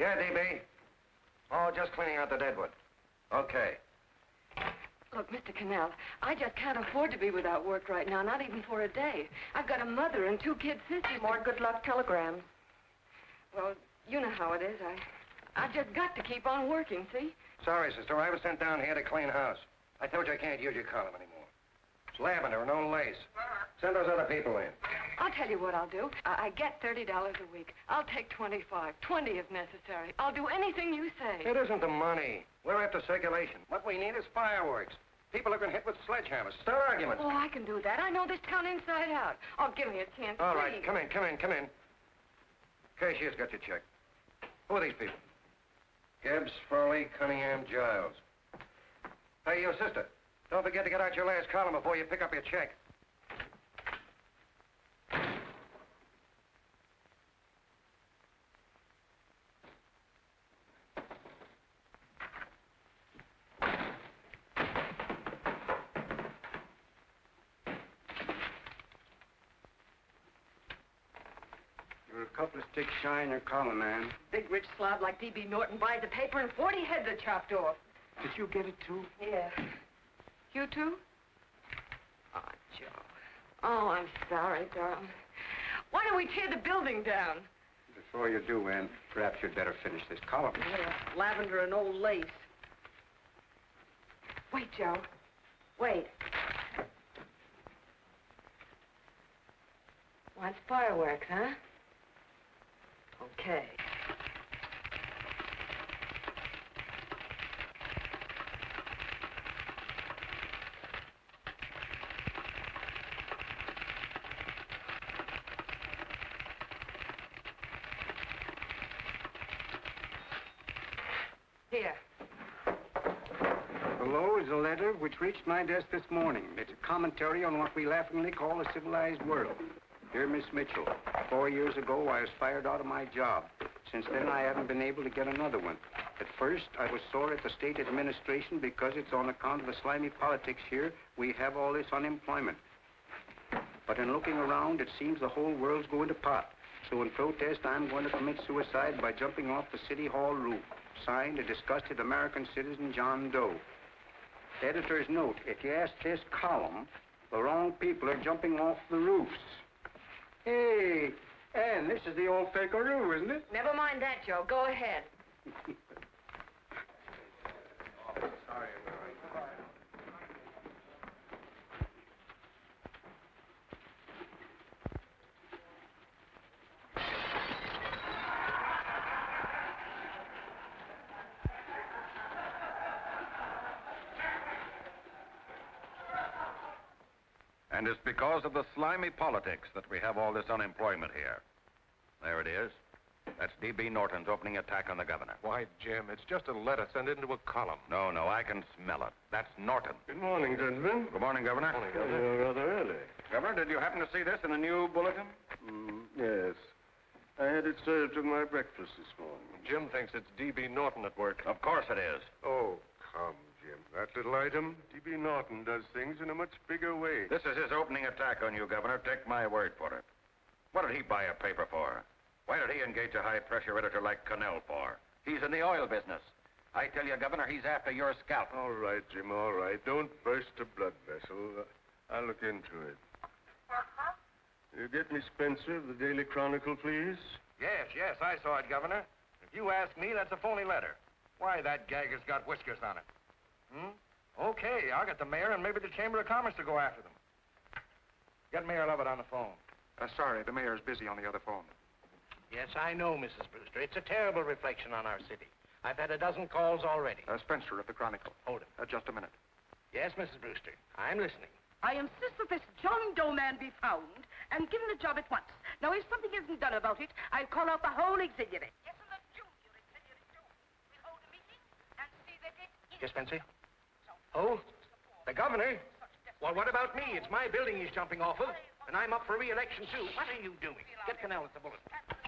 Yeah, DB. Oh, just cleaning out the deadwood. Okay. Look, Mr. Cannell, I just can't afford to be without work right now, not even for a day. I've got a mother and 2 kid sisters. More good luck telegrams. Well, you know how it is. I've just got to keep on working, see? Sorry, sister. I was sent down here to clean house. I told you I can't use your column anymore. It's lavender and no lace. Send those other people in. I'll tell you what I'll do. I get $30 a week. I'll take 25, 20 if necessary. I'll do anything you say. It isn't the money. We're after circulation. What we need is fireworks. People have been hit with sledgehammers. Start arguments. Oh, I can do that. I know this town inside out. Oh, give me a chance, All please. right, come in. Cashier's got your check. Who are these people? Gibbs, Furley, Cunningham, Giles. Hey, your sister. Don't forget to get out your last column before you pick up your check. You're a couple of sticks shy in your column, man. Big rich slob like D.B. Norton buys the paper and 40 heads are chopped off. Did you get it, too? Yeah. You too? Oh, Joe. Oh, I'm sorry, darling. Why don't we tear the building down? Before you do, Ann, perhaps you'd better finish this column. Yeah, lavender and old lace. Wait, Joe. Wait. Wants fireworks, huh? Okay. Here. Below is a letter which reached my desk this morning. It's a commentary on what we laughingly call the civilized world. Dear Miss Mitchell, 4 years ago, I was fired out of my job. Since then, I haven't been able to get another one. At first, I was sore at the state administration because it's on account of the slimy politics here we have all this unemployment. But in looking around, it seems the whole world's going to pot. So in protest, I'm going to commit suicide by jumping off the City Hall roof. Signed, a disgusted American citizen, John Doe. Editor's note, if you ask this column, the wrong people are jumping off the roofs. Hey, Ann, this is the old Fakeroo, isn't it? Never mind that, Joe. Go ahead. Sorry. And it's because of the slimy politics that we have all this unemployment here. There it is. That's D.B. Norton's opening attack on the governor. Why, Jim, it's just a letter sent into a column. No, I can smell it. That's Norton. Good morning, gentlemen. Good morning, Governor. Morning, Governor. You're rather early. Governor, did you happen to see this in a new bulletin? Yes. I had it served with my breakfast this morning. Jim thinks it's D.B. Norton at work. Of course it is. Oh, come, Jim. That little item, D.B. Norton does things in a much bigger way. This is his opening attack on you, Governor. Take my word for it. What did he buy a paper for? Why did he engage a high-pressure editor like Cannell for? He's in the oil business. I tell you, Governor, he's after your scalp. All right, Jim, all right. Don't burst a blood vessel. I'll look into it. You get me Spencer of the Daily Chronicle, please? Yes, I saw it, Governor. If you ask me, that's a phony letter. Why, that gagger's got whiskers on it. Okay, I'll get the mayor and maybe the Chamber of Commerce to go after them. Get Mayor Lovett on the phone. Sorry, the mayor's busy on the other phone. Yes, I know, Mrs. Brewster. It's a terrible reflection on our city. I've had a dozen calls already. Spencer of the Chronicle. Hold it. Just a minute. Yes, Mrs. Brewster. I'm listening. I insist that this John Doe man be found and given a job at once. Now, if something isn't done about it, I'll call out the whole auxiliary. Yes, and the junior auxiliary, too. We'll hold a meeting and see that it is... Yes, Spencer? Oh, the governor? Well, what about me? It's my building he's jumping off of, and I'm up for re-election, too. What are you doing? Get Cannell at the bullet.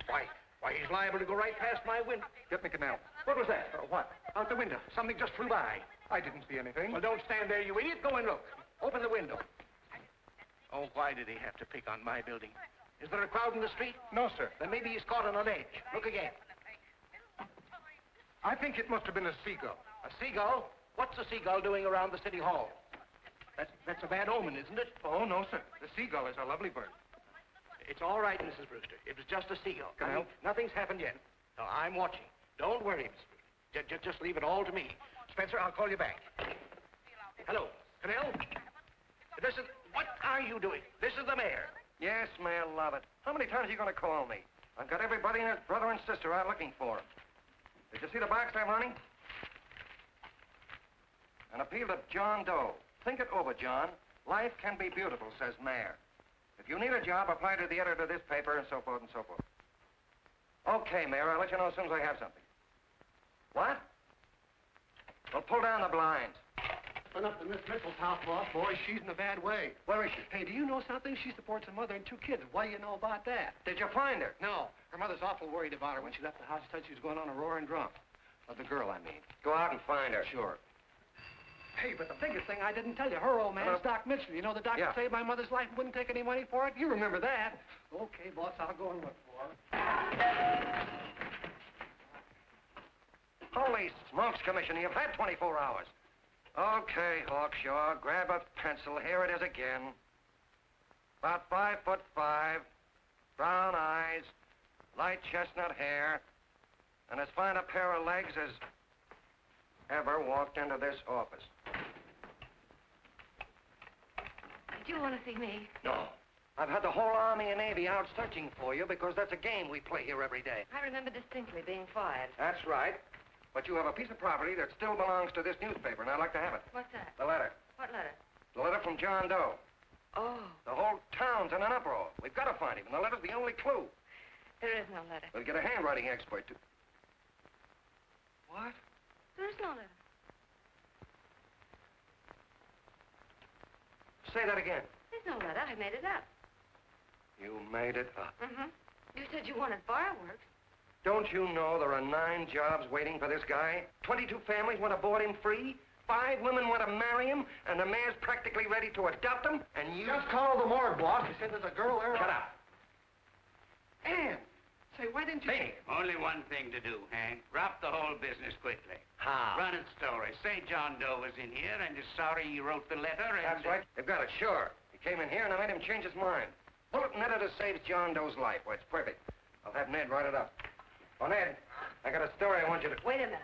Why, he's liable to go right past my window. Get me Cannell. What was that? What? Out the window. Something just flew by. I didn't see anything. Well, don't stand there, you idiot. Go and look. Open the window. Oh, why did he have to pick on my building? Is there a crowd in the street? No, sir. Then maybe he's caught on a ledge. Look again. I think it must have been a seagull. A seagull? What's a seagull doing around the city hall? That's a bad omen, isn't it? Oh, no, sir. The seagull is a lovely bird. It's all right, Mrs. Brewster. It was just a seagull. Canal? Nothing's happened yet. No, I'm watching. Don't worry, Mrs. Brewster. Just leave it all to me. Spencer, I'll call you back. Hello, Canal? What are you doing? This is the mayor. Yes, Mayor Lovett. How many times are you going to call me? I've got everybody and his brother and sister out looking for him. Did you see the box I'm running? An appeal to John Doe. Think it over, John. Life can be beautiful, says Mayor. If you need a job, apply to the editor of this paper, and so forth and so forth. Okay, Mayor, I'll let you know as soon as I have something. What? Well, pull down the blinds. Run up to Miss Mitchell's house, boss. Boy, she's in a bad way. Where is she? Hey, do you know something? She supports a mother and 2 kids. What do you know about that? Did you find her? No. Her mother's awful worried about her. When she left the house, she said she was going on a roaring drunk. The girl, I mean. Go out and find her. Sure. Hey, but the biggest thing I didn't tell you, her old man's Doc Mitchell. You know the doctor saved my mother's life and wouldn't take any money for it? You remember that. Okay, boss, I'll go and look for her. Holy smokes, Commissioner, you've had 24 hours. Okay, Hawkshaw, grab a pencil. Here it is again. About 5'5", brown eyes, light chestnut hair, and as fine a pair of legs as ever walked into this office. Did you want to see me? No. I've had the whole Army and Navy out searching for you because that's a game we play here every day. I remember distinctly being fired. That's right. But you have a piece of property that still belongs to this newspaper, and I'd like to have it. What's that? The letter. What letter? The letter from John Doe. Oh. The whole town's in an uproar. We've got to find him, and the letter's the only clue. There is no letter. We'll get a handwriting expert to... What? There is no letter. Say that again. There's no letter. I made it up. You made it up. Mm-hmm. You said you wanted fireworks. Don't you know there are 9 jobs waiting for this guy? 22 families want to board him free. 5 women want to marry him, and the mayor's practically ready to adopt him, and you... Just call the morgue, boss. He said there's a girl there. Shut up. Ann, say, why didn't you... Hey. Only one thing to do, Hank. Drop the whole business quickly. How? Run its story. Say John Doe was in here and is sorry he wrote the letter and... That's right. They've got it, sure. He came in here, and I made him change his mind. Bulletin editor saves John Doe's life. Why, it's perfect. I'll have Ned write it up. Oh, Ned, I got a story I want you to... Wait a minute.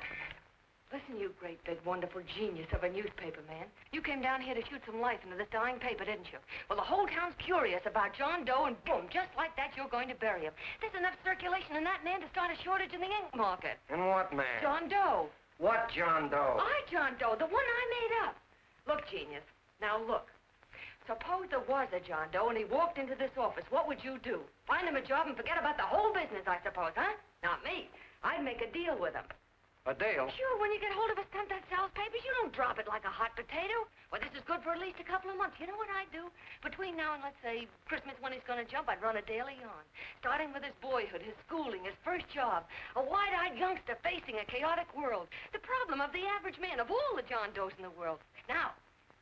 Listen, you great, big, wonderful genius of a newspaper man. You came down here to shoot some life into this dying paper, didn't you? Well, the whole town's curious about John Doe, and boom, just like that, you're going to bury him. There's enough circulation in that man to start a shortage in the ink market. In what man? John Doe. What John Doe? John Doe, the one I made up. Look, genius, now look. Suppose there was a John Doe and he walked into this office. What would you do? Find him a job and forget about the whole business, I suppose, huh? Not me. I'd make a deal with him. A deal? Sure, when you get hold of a stunt that sells papers, you don't drop it like a hot potato. Well, this is good for at least a couple of months. You know what I'd do? Between now and, let's say, Christmas when he's going to jump, I'd run a daily on. Starting with his boyhood, his schooling, his first job. A wide-eyed youngster facing a chaotic world. The problem of the average man, of all the John Does in the world. Now,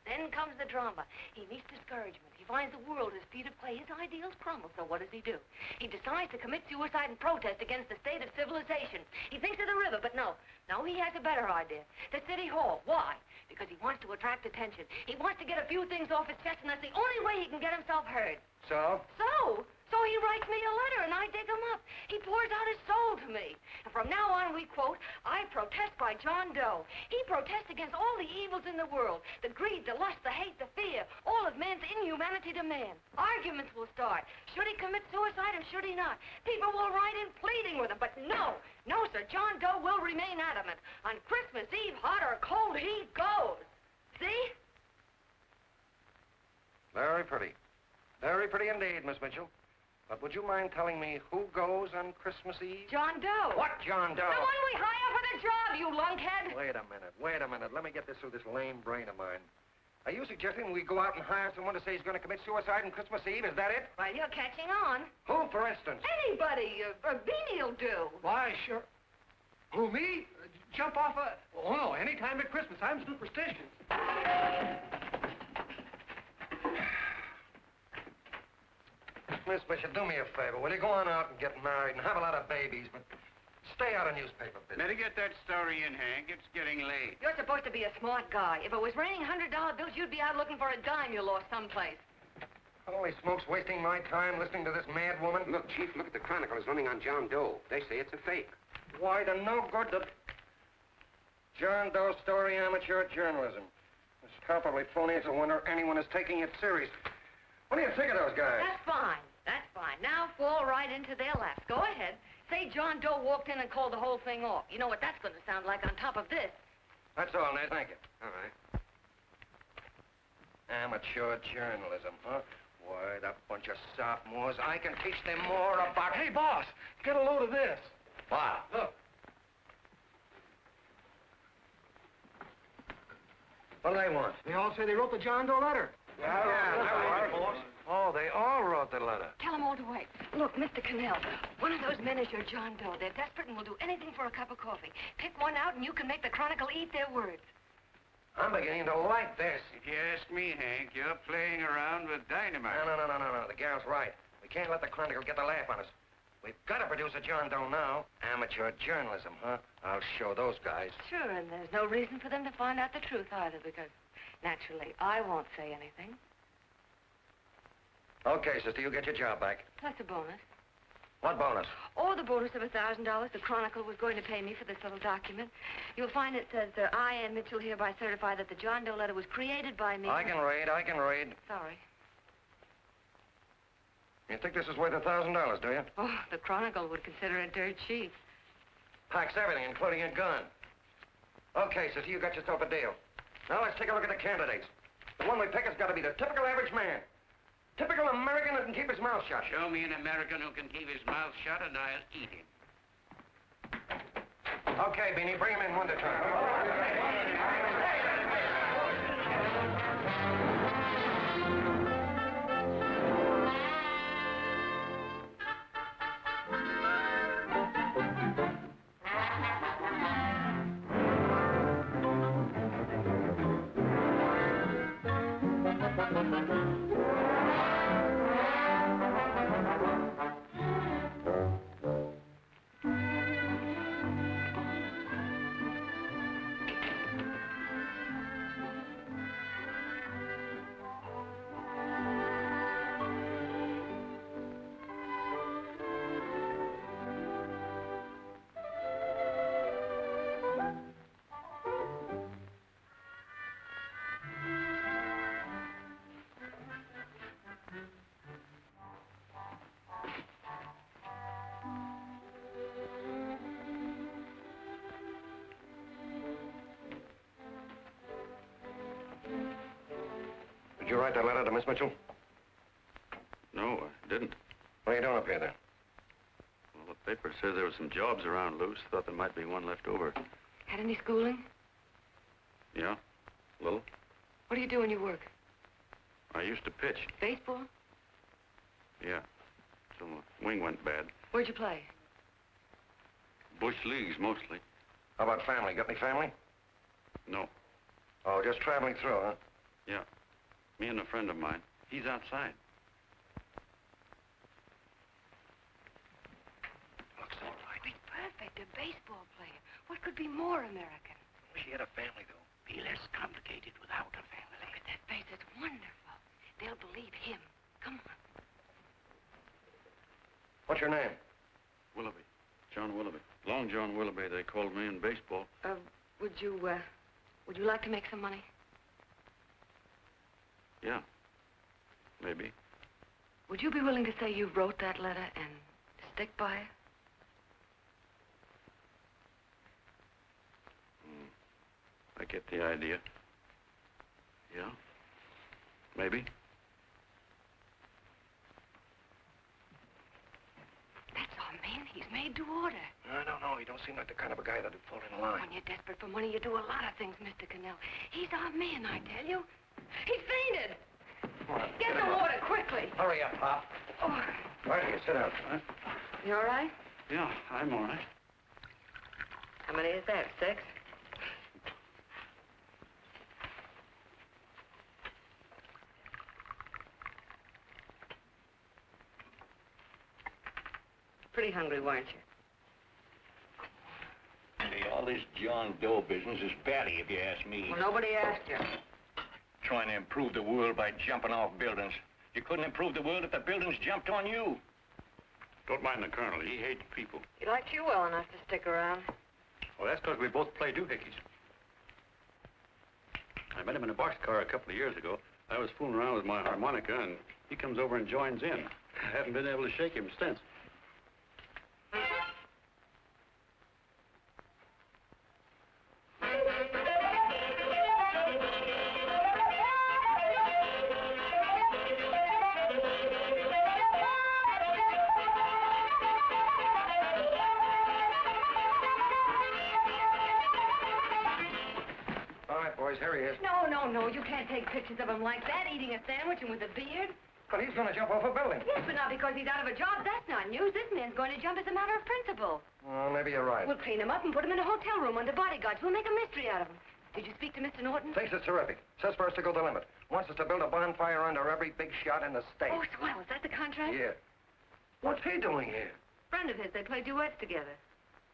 then comes the drama. He meets discouragement. He finds the world his feet of clay. His ideals crumble. So what does he do? He decides to commit suicide and protest against the state of civilization. He thinks of the river, but no. No, he has a better idea. The city hall. Why? Because he wants to attract attention. He wants to get a few things off his chest, and that's the only way he can get himself heard. So? So he writes me a letter, and I dig him up. He pours out his soul to me. And from now on, we quote, I protest by John Doe. He protests against all the evils in the world. The greed, the lust, the hate, the fear. All of man's inhumanity to man. Arguments will start. Should he commit suicide or should he not? People will write in pleading with him. But no, sir, John Doe will remain adamant. On Christmas Eve, hot or cold, he goes. See? Very pretty. Very pretty indeed, Miss Mitchell. But would you mind telling me who goes on Christmas Eve? John Doe. What John Doe? The one we hire for the job, you lunkhead. Wait a minute. Let me get this through this lame brain of mine. Are you suggesting we go out and hire someone to say he's going to commit suicide on Christmas Eve? Is that it? Well, you're catching on. Who, for instance? Anybody. Beanie'll do. Why, sure. Who, me? Jump off a... Oh, no, any time at Christmas. I'm superstitious. Miss Bishop, do me a favor. Will you go on out and get married and have a lot of babies, but Stay out of newspaper business. Better get that story in, Hank. It's getting late. You're supposed to be a smart guy. If it was raining $100 bills, you'd be out looking for a dime you lost someplace. Holy smokes, wasting my time listening to this mad woman. Look, Chief, look at the Chronicle. It's running on John Doe. They say it's a fake. Why, the no good to... John Doe story, amateur journalism. It's palpably phony. It's a wonder anyone is taking it serious. What do you think of those guys? That's fine. That's fine. Now fall right into their laps. Go ahead. Say John Doe walked in and called the whole thing off. You know what that's going to sound like on top of this. That's all, Ned. Thank you. All right. Amateur journalism, huh? Why, that bunch of sophomores, I can teach them more about... Hey, boss, get a load of this. What? Look. What do they want? They all say they wrote the John Doe letter. boss. Oh, they all wrote the letter. Tell them all to wait. Look, Mr. Cannell, one of those men is your John Doe. They're desperate and will do anything for a cup of coffee. Pick one out and you can make the Chronicle eat their words. I'm beginning to like this. If you ask me, Hank, you're playing around with dynamite. No. The gal's right. We can't let the Chronicle get the laugh on us. We've got to produce a John Doe now. Amateur journalism, huh? I'll show those guys. Sure, and there's no reason for them to find out the truth either, because naturally I won't say anything. Okay, sister, you get your job back. Plus a bonus. What bonus? Or the bonus of $1,000 the Chronicle was going to pay me for this little document. You'll find it says, I, Ann Mitchell, hereby certify that the John Doe letter was created by me. I can read. Sorry. You think this is worth $1,000, do you? Oh, the Chronicle would consider it dirt cheap. Packs everything, including a gun. Okay, sister, you got yourself a deal. Now let's take a look at the candidates. The one we pick has got to be the typical average man. Typical American that can keep his mouth shut. Show me an American who can keep his mouth shut and I'll eat him. Okay, Beanie, bring him in one at a time. Did you write that letter to Miss Mitchell? No, I didn't. What are you doing up here, then? Well, the paper says there were some jobs around loose. Thought there might be one left over. Had any schooling? Yeah, a little. What do you do when you work? I used to pitch. Baseball? Yeah, till the wing went bad. Where'd you play? Bush leagues, mostly. How about family? Got any family? No. Oh, just traveling through, huh? Yeah. Me and a friend of mine. He's outside. Looks all right. Be perfect, a baseball player. What could be more American? She had a family, though. Be less complicated without a family. Look at that face. It's wonderful. They'll believe him. Come on. What's your name? Willoughby. John Willoughby. Long John Willoughby, they called me in baseball. Would you like to make some money? Yeah. Maybe. Would you be willing to say you wrote that letter and stick by it? I get the idea. Yeah. Maybe. That's our man. He's made to order. I don't know. He don't seem like the kind of a guy that'd fall in line. When you're desperate for money, you do a lot of things, Mr. Cannell. He's our man, I tell you. He fainted. Come on, Get the water, quickly. Hurry up, Pop. Oh, Right here, sit down. Huh? you all right? Yeah, I'm all right. How many is that, 6? Pretty hungry, weren't you? this John Doe business is batty, if you ask me. Well, nobody asked you. Trying to improve the world by jumping off buildings. You couldn't improve the world if the buildings jumped on you. Don't mind the colonel. He hates people. He likes you well enough to stick around. Well, that's because we both play doohickeys. I met him in a boxcar a couple of years ago. I was fooling around with my harmonica, and he comes over and joins in. I haven't been able to shake him since. Here he is. No, you can't take pictures of him like that, eating a sandwich and with a beard. But he's going to jump off a building. Yes, but not because he's out of a job. That's not news. This man's going to jump as a matter of principle. Well, maybe you're right. We'll clean him up and put him in a hotel room under bodyguards. We'll make a mystery out of him. Did you speak to Mr. Norton? Thinks it's terrific. Says for us to go the limit. Wants us to build a bonfire under every big shot in the state. Oh, swell. Is that the contract? Yeah. What's he doing here? Friend of his. They play duets together.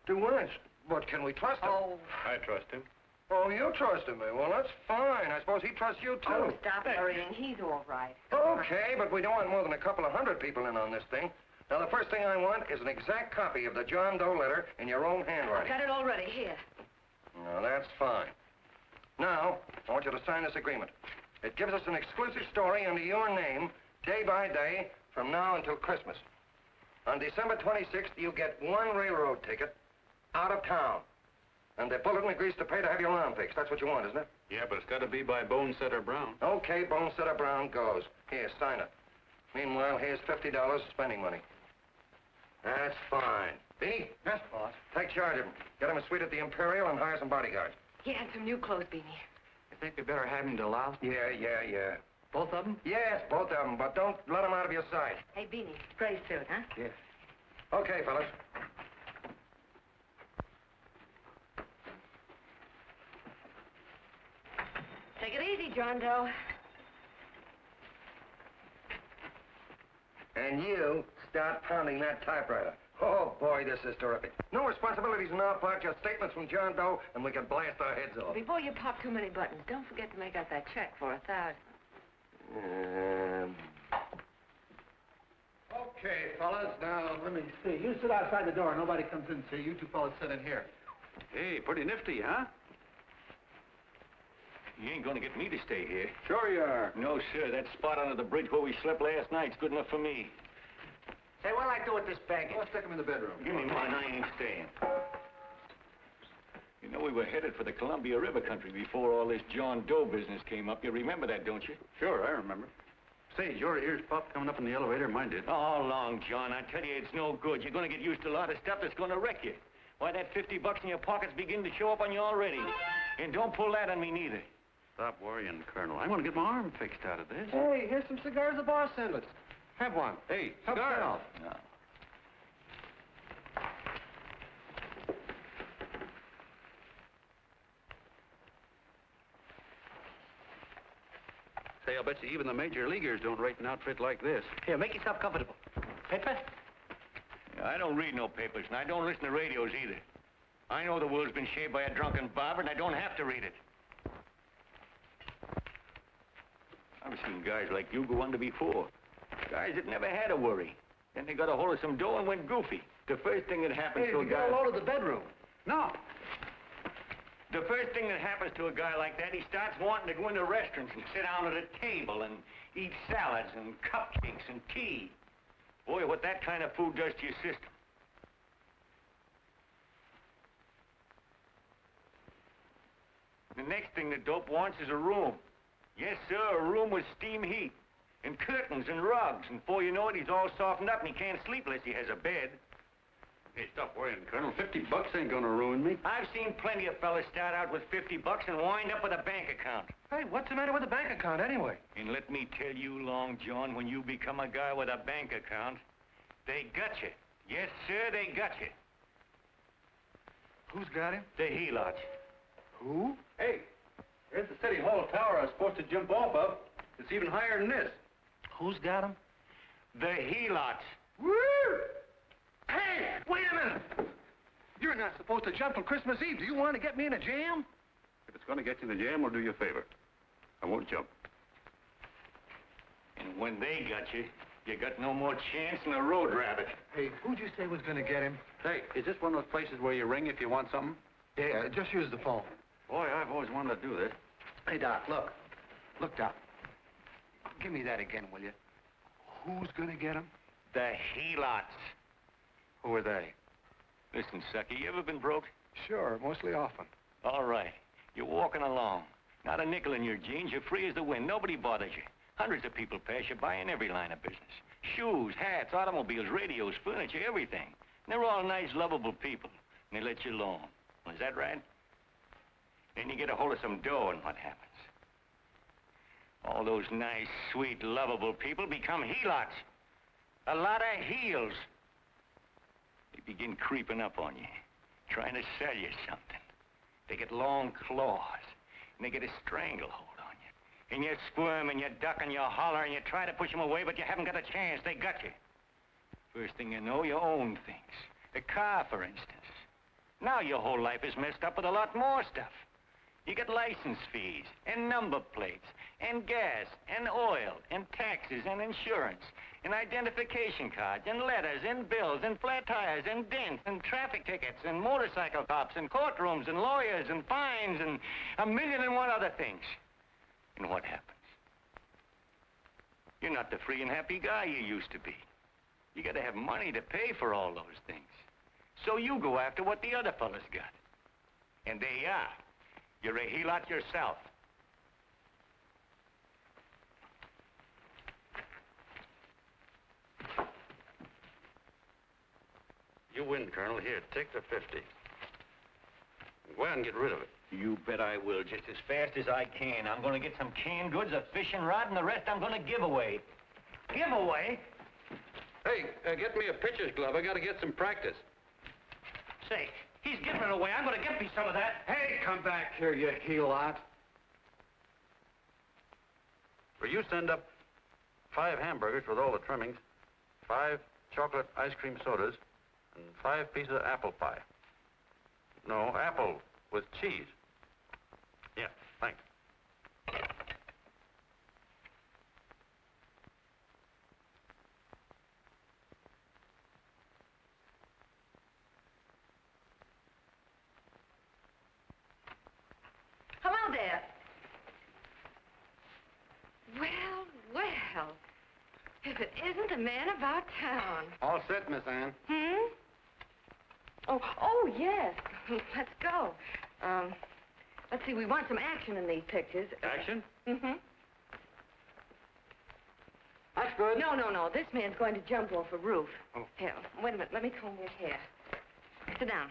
Duets? But can we trust him? Oh. I trust him. Oh, you trusted me. Well, that's fine. I suppose he trusts you, too. Oh, stop worrying. He's all right. Okay, but we don't want more than a couple of hundred people in on this thing. Now, the first thing I want is an exact copy of the John Doe letter in your own handwriting. Got it already. Here. Now, that's fine. Now, I want you to sign this agreement. It gives us an exclusive story under your name, day by day, from now until Christmas. On December 26th, you get one railroad ticket out of town. And the bulletin agrees to pay to have your lawn fixed. That's what you want, isn't it? Yeah, but it's got to be by Bonesetter Brown. Okay, Bonesetter Brown goes. Here, sign it. Meanwhile, here's $50 spending money. That's fine. Beanie? Yes, boss. Take charge of him. Get him a suite at the Imperial and hire some bodyguards. He had some new clothes, Beanie. You think we better have him to Laos? Yeah. Both of them? Yes, both of them, but don't let them out of your sight. Hey, Beanie, gray suit, huh? Yes. Okay, fellas. Take it easy, John Doe. And you start pounding that typewriter. Oh, boy, this is terrific. No responsibilities on our part, just statements from John Doe, and we can blast our heads off. Before you pop too many buttons, don't forget to make out that check for $1,000. Okay, fellas, now, let me see. You sit outside the door. Nobody comes in, see? You two fellas sit in here. Hey, pretty nifty, huh? You ain't gonna get me to stay here. Sure you are. No, sir. That spot under the bridge where we slept last night's good enough for me. Say, what'll I do with this baggage? Let's stick him in the bedroom. Give me mine. I ain't staying. You know, we were headed for the Columbia River country before all this John Doe business came up. You remember that, don't you? Sure, I remember. Say, your ears popped coming up in the elevator. Mine did. All along, John. I tell you, it's no good. You're gonna get used to a lot of stuff that's gonna wreck you. Why, that $50 in your pocket's beginning to show up on you already. And don't pull that on me, neither. Stop worrying, Colonel. I'm going to get my arm fixed out of this. Hey, here's some cigars the boss sent us. Have one. Hey, Help cigars. yourself. No. Say, I'll bet you even the major leaguers don't rate an outfit like this. Here, make yourself comfortable. Paper? I don't read no papers, and I don't listen to radios either. I know the world's been shaped by a drunken barber, and I don't have to read it. I've seen guys like you go under before. Guys that never had a worry. Then they got a hold of some dough and went goofy. The first thing that happens Hey, to a you guy... got a load of the bedroom. No. The first thing that happens to a guy like that, he starts wanting to go into restaurants and sit down at a table and eat salads and cupcakes and tea. Boy, what that kind of food does to your system. The next thing the dope wants is a room. Yes, sir, a room with steam heat, and curtains and rugs, and before you know it, he's all softened up and he can't sleep unless he has a bed. Hey, stop worrying, Colonel. $50 ain't going to ruin me. I've seen plenty of fellas start out with $50 and wind up with a bank account. Hey, what's the matter with the bank account, anyway? And let me tell you, Long John, when you become a guy with a bank account, they got you. Yes, sir, they got you. Who's got him? The helots. Who? Hey, here's the City Hall tower I was supposed to jump off of. It's even higher than this. Who's got him? The helots. Woo! Hey, wait a minute! You're not supposed to jump on Christmas Eve. Do you want to get me in a jam? If it's going to get you in the jam, I'll do you a favor. I won't jump. And when they got you, you got no more chance than a road rabbit. Hey, who'd you say was going to get him? Say, is this one of those places where you ring if you want something? Yeah, just use the phone. Boy, I've always wanted to do this. Hey, Doc, look. Look, Doc. Give me that again, will you? Who's gonna get him? The helots. Who are they? Listen, sucker, you ever been broke? Sure, mostly often. All right. You're walking along. Not a nickel in your jeans. You're free as the wind. Nobody bothers you. Hundreds of people pass you by in every line of business. Shoes, hats, automobiles, radios, furniture, everything. And they're all nice, lovable people. And they let you alone. Well, is that right? Then you get a hold of some dough, and what happens? All those nice, sweet, lovable people become helots. A lot of heels. They begin creeping up on you, trying to sell you something. They get long claws, and they get a stranglehold on you. And you squirm, and you duck, and you holler, and you try to push them away, but you haven't got a chance. They got you. First thing you know, you own things. The car, for instance. Now your whole life is messed up with a lot more stuff. You get license fees, and number plates, and gas, and oil, and taxes, and insurance, and identification cards, and letters, and bills, and flat tires, and dents, and traffic tickets, and motorcycle cops, and courtrooms, and lawyers, and fines, and a million and one other things. And what happens? You're not the free and happy guy you used to be. You gotta have money to pay for all those things. So you go after what the other fellas got. And there you are. You're a helot yourself. You win, Colonel. Here, take the 50. Go ahead and get rid of it. You bet I will, just as fast as I can. I'm gonna get some canned goods, a fishing rod, and the rest I'm gonna give away. Give away? Hey, get me a pitcher's glove. I got to get some practice. Say, he's giving it away. I'm gonna get me some of that. Hey, come back here, you helot. Will you send up 5 hamburgers with all the trimmings, 5 chocolate ice cream sodas, and 5 pieces of apple pie? No, apple with cheese. Yeah, thanks. Hello there. Well, well. If it isn't the man about town. All set, Miss Ann. Hmm? Oh, yes. Let's go. Let's see, we want some action in these pictures. Action? Mm-hmm. That's good. No. This man's going to jump off a roof. Oh. Here, wait a minute. Let me comb your hair. Sit down.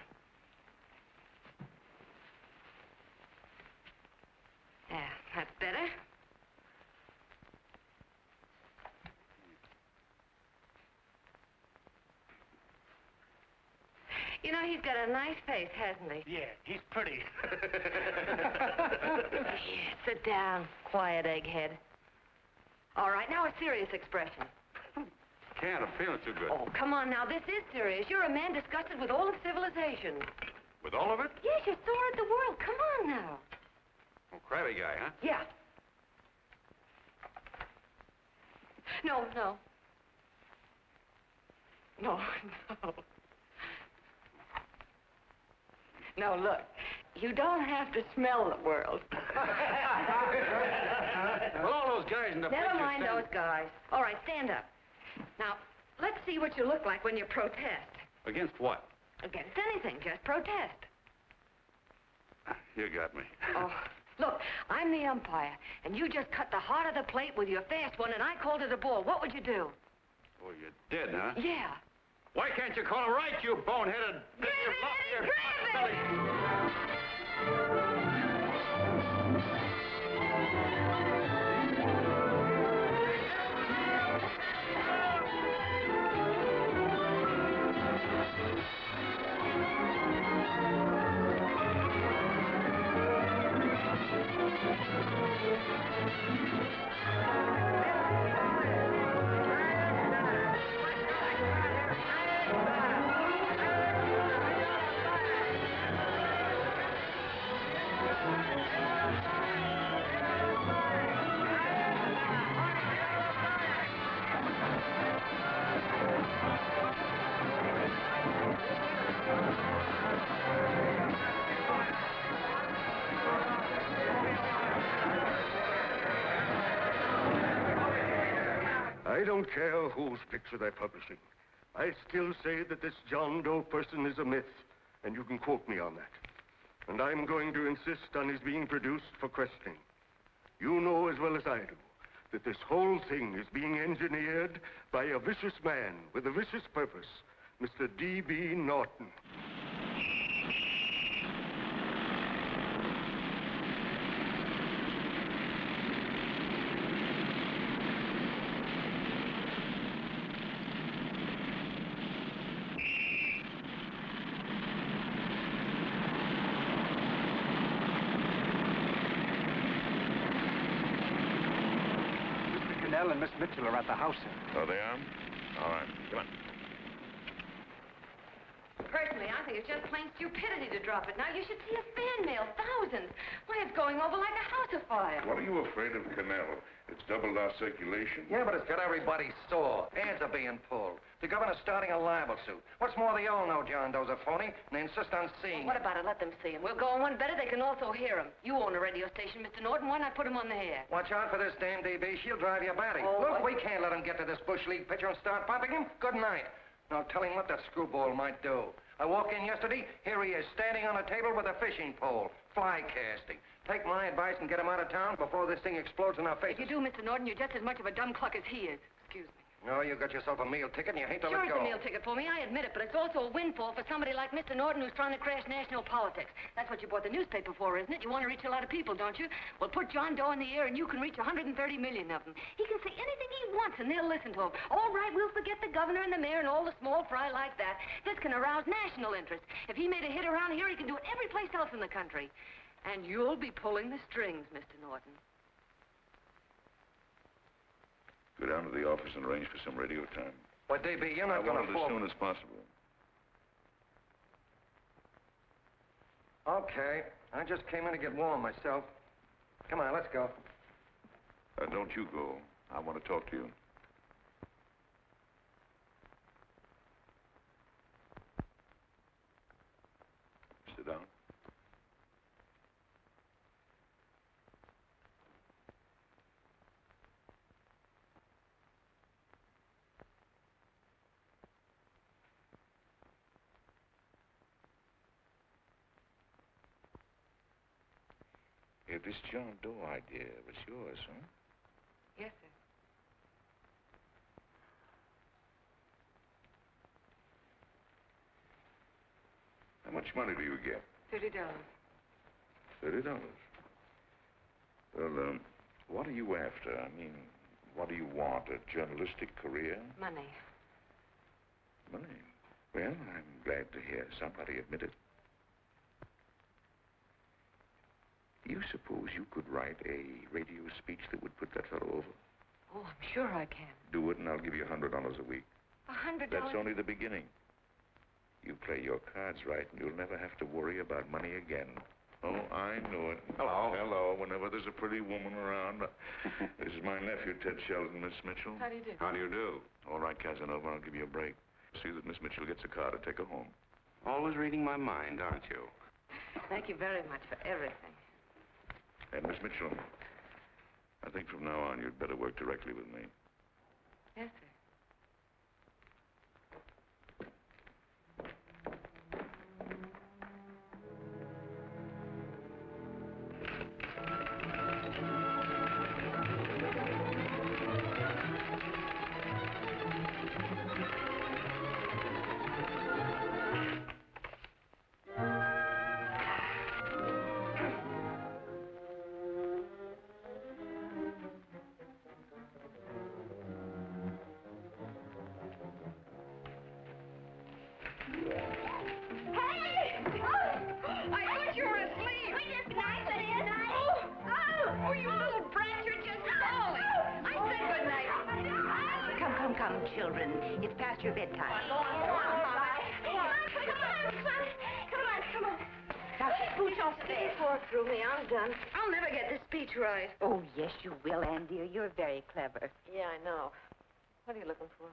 Yeah, that's better. You know, he's got a nice face, hasn't he? Yeah, he's pretty. Sit down, quiet egghead. All right, now a serious expression. Can't. I'm feeling too good. Oh, come on now, this is serious. You're a man disgusted with all of civilization. With all of it? Yes, you're sore at the world. Come on now. Oh, crabby guy, huh? Yeah. No. No, look. You don't have to smell the world. Well, all those guys in the Never picture mind stand- those guys. All right, stand up. Now, let's see what you look like when you protest. Against what? Against anything, just protest. You got me. Oh, look, I'm the umpire, and you just cut the heart of the plate with your fast one, and I called it a ball. What would you do? Oh, you did, huh? Yeah. Why can't you call him right, you boneheaded... Grab it, Eddie, grab it! I don't care whose picture they're publishing. I still say that this John Doe person is a myth, and you can quote me on that. And I'm going to insist on his being produced for questioning. You know as well as I do that this whole thing is being engineered by a vicious man with a vicious purpose, Mr. D.B. Norton. And Miss Mitchell are at the house, sir. Oh, they are? All right. Come on. Personally, I think it's just plain stupidity to drop it. Now, you should see a fan mail, thousands. Why, it's going over like a house afire. What are you afraid of, Canelo? It's doubled our circulation. Yeah, but it's got everybody sore. Ads are being pulled. The governor's starting a libel suit. What's more, they all know John Doe's a phony, and they insist on seeing What him. about it? Let them see him. We'll go on one better. They can also hear him. You own a radio station, Mr. Norton. Why not put him on the air? Watch out for this dame DB. She'll drive you batty. Oh, Look, what? we can't let him get to this Bush League pitcher and start pumping him. Good night. Now, tell him what that screwball might do. I walked in yesterday. Here he is, standing on a table with a fishing pole. Fly casting. Take my advice and get him out of town before this thing explodes in our faces. If you do, Mr. Norton, you're just as much of a dumb cluck as he is. Excuse me. No, you got yourself a meal ticket and you hate to Sure, let it's go. a meal ticket for me, I admit it, but it's also a windfall for somebody like Mr. Norton who's trying to crash national politics. That's what you bought the newspaper for, isn't it? You want to reach a lot of people, don't you? Well, put John Doe in the air and you can reach 130 million of them. He can say anything he wants and they'll listen to him. All right, we'll forget the governor and the mayor and all the small fry like that. This can arouse national interest. If he made a hit around here, he can do it every place else in the country. And you'll be pulling the strings, Mr. Norton. Go down to the office and arrange for some radio time. But, DB, you're not I going want to it fall... as soon as possible. Okay. I just came in to get warm myself. Come on, let's go. Don't you go. I want to talk to you. Sit down. Yeah, this John Doe idea was yours, huh? Yes, sir. How much money do you get? $30. $30. Well, what are you after? I mean, what do you want? A journalistic career? Money. Money? Well, I'm glad to hear somebody admit it. You suppose you could write a radio speech that would put that fellow over? Oh, I'm sure I can. Do it, and I'll give you $100 a week. $100? That's only the beginning. You play your cards right, and you'll never have to worry about money again. Oh, I knew it. Hello. Hello. Whenever there's a pretty woman around. This is my nephew, Ted Sheldon, Miss Mitchell. How do you do? How do you do? All right, Casanova, I'll give you a break. See that Miss Mitchell gets a car to take her home. Always reading my mind, aren't you? Thank you very much for everything. And Miss Mitchell, I think from now on you'd better work directly with me. Yes, sir. Come, children. It's past your bedtime. Come on. Now, scooch off there. Pour through me. I'm done. I'll never get this speech right. Oh, yes, you will, Ann, dear. You're very clever. Yeah, I know. What are you looking for?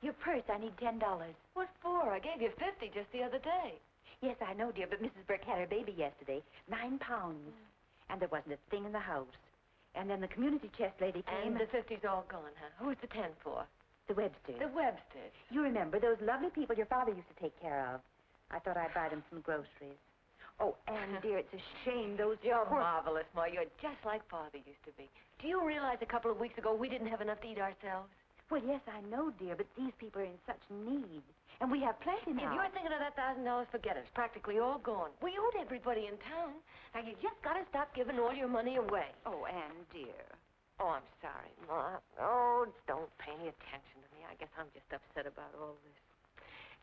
Your purse, I need $10. What for? I gave you 50 just the other day. Yes, I know, dear, but Mrs. Burke had her baby yesterday. 9 pounds. And there wasn't a thing in the house. And then the community chest lady came. And the 50's all gone, huh? Who's the 10 for? The Websters. The Websters. You remember those lovely people your father used to take care of. I thought I'd buy them some groceries. Oh, Anne, dear, it's a shame those... You're marvelous, Ma. You're just like Father used to be. Do you realize a couple of weeks ago we didn't have enough to eat ourselves? Well, yes, I know, dear, but these people are in such need. And we have plenty now. If you're thinking of that $1,000, forget it. It's practically all gone. We owed everybody in town. Now, you just got to stop giving all your money away. Oh, Anne, dear. Oh, I'm sorry, Ma. Oh, don't pay any attention to me. I guess I'm just upset about all this.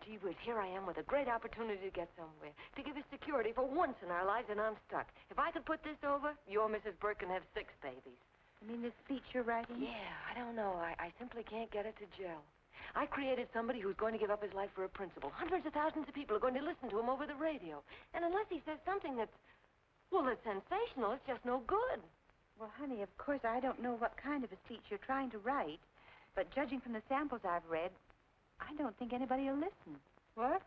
Gee whiz, here I am with a great opportunity to get somewhere, to give us security for once in our lives, and I'm stuck. If I could put this over, your Mrs. Burke can have 6 babies. You mean this speech you're writing? Yeah, I don't know. I simply can't get it to gel. I created somebody who's going to give up his life for a principle. Hundreds of thousands of people are going to listen to him over the radio. And unless he says something that's sensational, it's just no good. Well, honey, of course, I don't know what kind of a speech you're trying to write, but judging from the samples I've read, I don't think anybody will listen. What?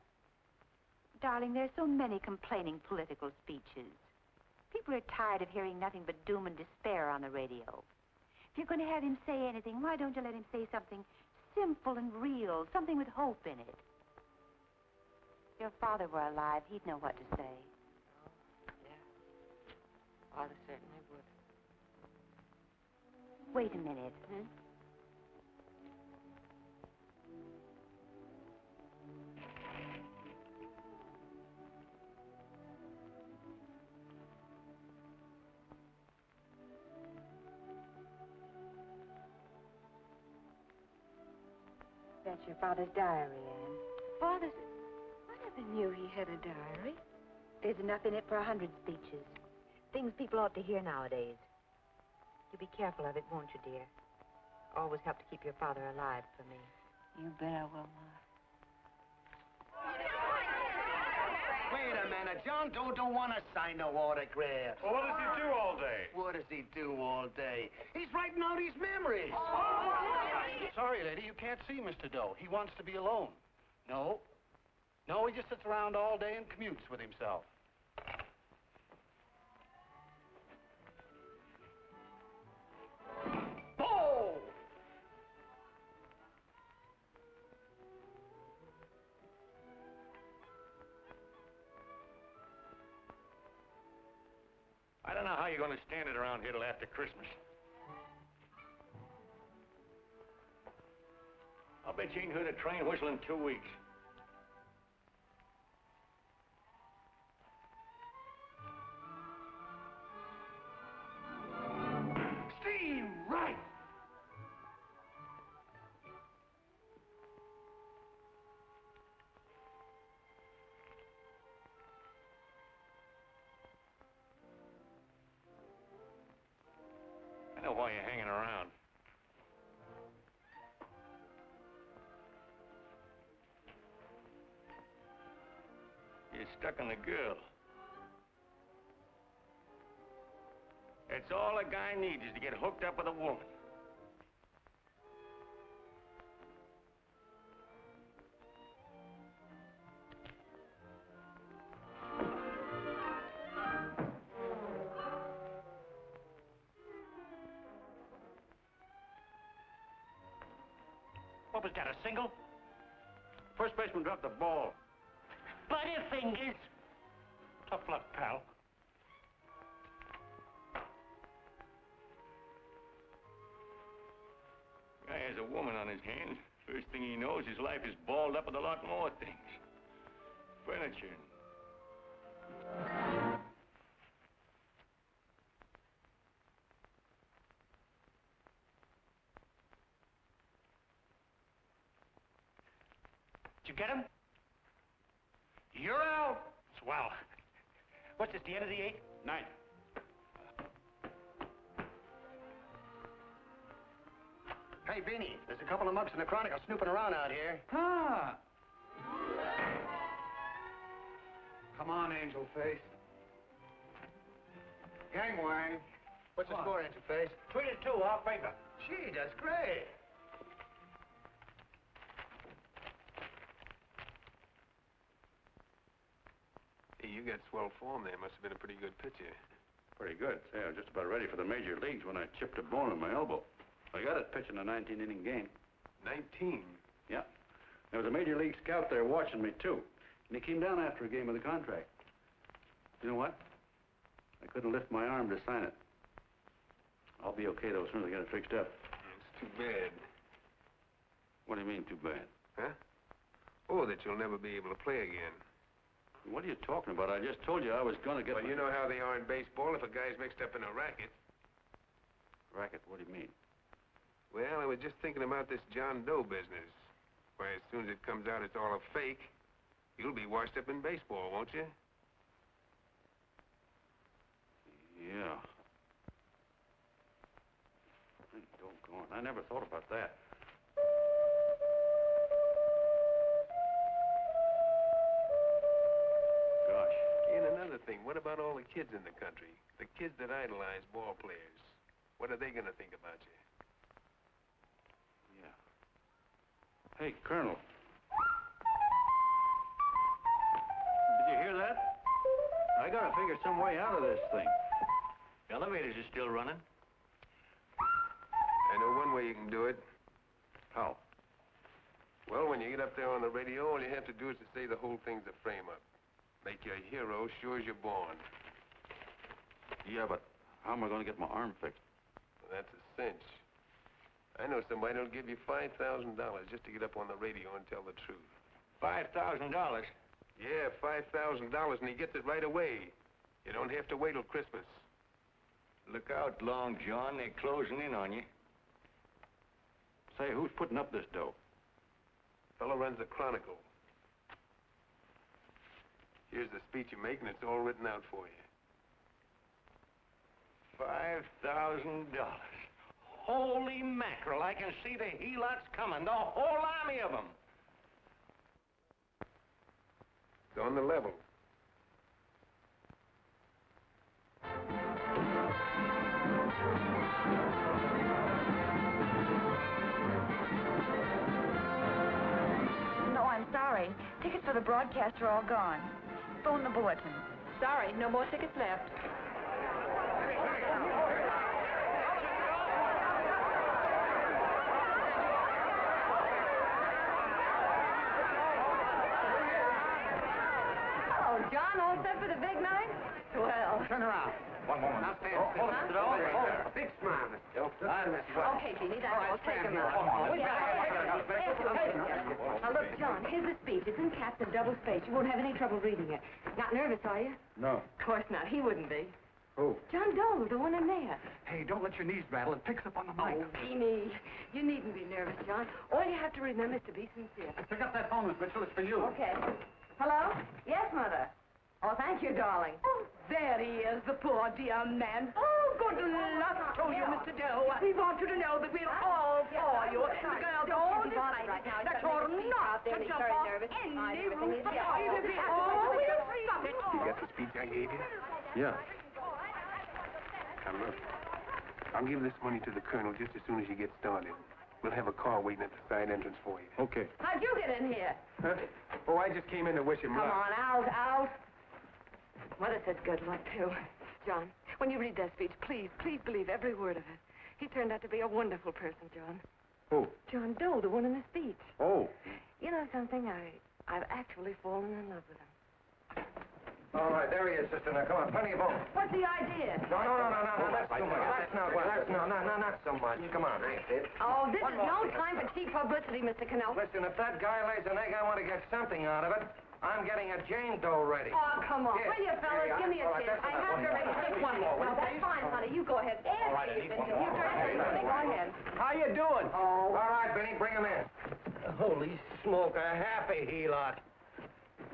Darling, there's so many complaining political speeches. People are tired of hearing nothing but doom and despair on the radio. If you're going to have him say anything, why don't you let him say something simple and real, something with hope in it? If your father were alive, he'd know what to say. Oh, yeah. Father certainly would. Wait a minute. That's your father's diary, Anne. Father's... I never knew he had a diary. There's enough in it for 100 speeches. Things people ought to hear nowadays. You be careful of it, won't you, dear? Always help to keep your father alive for me. You bet I will, Ma. Wait a minute. John Doe don't want to sign no autograph. Well, what does he do all day? What does he do all day? He's writing out his memories. Sorry, lady, you can't see Mr. Doe. He wants to be alone. No. No, he just sits around all day and commutes with himself. Oh! I don't know how you're going to stand it around here till after Christmas. I'll bet you ain't heard a train whistle in 2 weeks. Steve, right! I know why you're hanging around. You're stuck on the girl. That's all a guy needs is to get hooked up with a woman. What was that, a single? First baseman dropped the ball. Butterfingers. Tough luck, pal. Guy has a woman on his hands. First thing he knows, his life is balled up with a lot more things. Furniture. Did you get him? You're out. Swell. What's this, the end of the 8th? 9th. Hey, Beanie, there's a couple of mugs in the Chronicle snooping around out here. Ah! Come on, Angel Face. Gangway. What's the score, Angel Face? 3-2, our favor. Gee, that's great. Hey, you got swell form there. Must have been a pretty good pitcher. Pretty good. Say, I was just about ready for the major leagues when I chipped a bone in my elbow. I got it pitching a 19-inning game. 19? Yeah. There was a major league scout there watching me, too. And he came down after a game of the contract. You know what? I couldn't lift my arm to sign it. I'll be okay, though, as soon as I get it fixed up. It's too bad. What do you mean, too bad? Huh? Oh, that you'll never be able to play again. What are you talking about? I just told you I was going to get Well, you know how they are in baseball if a guy's mixed up in a racket. Racket? What do you mean? Well, I was just thinking about this John Doe business. Why, as soon as it comes out it's all a fake, you'll be washed up in baseball, won't you? Yeah. Hey, doggone. I never thought about that. Gosh. And another thing, what about all the kids in the country? The kids that idolize ball players. What are they going to think about you? Yeah. Hey, Colonel. Did you hear that? I gotta figure some way out of this thing. Elevators are still running. I know one way you can do it. How? Well, when you get up there on the radio, all you have to do is to say the whole thing's a frame-up. Make you a hero sure as you're born. Yeah, but how am I going to get my arm fixed? Well, that's a cinch. I know somebody who'll give you $5,000 just to get up on the radio and tell the truth. $5,000? Yeah, $5,000, and he gets it right away. You don't have to wait till Christmas. Look out, Long John. They're closing in on you. Say, who's putting up this dough? Fellow runs the Chronicle. Here's the speech you make, and it's all written out for you. $5,000. Holy mackerel, I can see the helots coming, the whole army of them. It's on the level. No, I'm sorry. Tickets for the broadcast are all gone. Phone the bulletin. Sorry, no more tickets left. Oh, John, all set for the big night? Well. Turn around. One moment. Now stand still. Hold it. A big smile, Miss Joe. Okay, Jeannie, that's all. Take him out. Now, look, John, here's the speech. It's in caps and double spaced. You won't have any trouble reading it. Not nervous, are you? No. Of course not. He wouldn't be. Who? John Doe, the one in there. Hey, don't let your knees rattle. It picks up on the mic. Oh, Beanie, you needn't be nervous, John. All you have to remember is to be sincere. Pick up that phone, Miss Mitchell. It's for you. Okay. Hello? Yes, Mother. Oh, thank you, darling. Oh, there he is, the poor dear man. Oh, good luck to you, Mr. Doe. We want you to know that we're all for you. The girls all decided that you're not to jump off any roof at all. Oh, we'll stop it. You got the speech I gave you? Yeah. Now, look. I'll give this money to the colonel just as soon as you get started. We'll have a car waiting at the side entrance for you. Okay. How'd you get in here? Huh? Oh, I just came in to wish him Come luck. on, out. Mother says good luck, too. John, when you read that speech, please believe every word of it. He turned out to be a wonderful person, John. Who? John Doe, the one in the speech. Oh. You know something? I've actually fallen in love with him. All right, there he is, sister. Now, come on, plenty of room. What's the idea? No, that's too much. Not so much. Come on, read it. Oh, this is no time for cheap publicity, Mr. Cannell. Listen, if that guy lays an egg, I want to get something out of it. I'm getting a Jane Doe ready. Oh, come on. Here. Will you, fellas? Give me a All right, kiss. that's I enough. have to raise just one more. Well, that's fine, honey. You go ahead. All right, Ask me, Eddie. Vincent. You go ahead. How you doing? Oh. All right, Benny, bring him in. Holy smoke, a happy helot.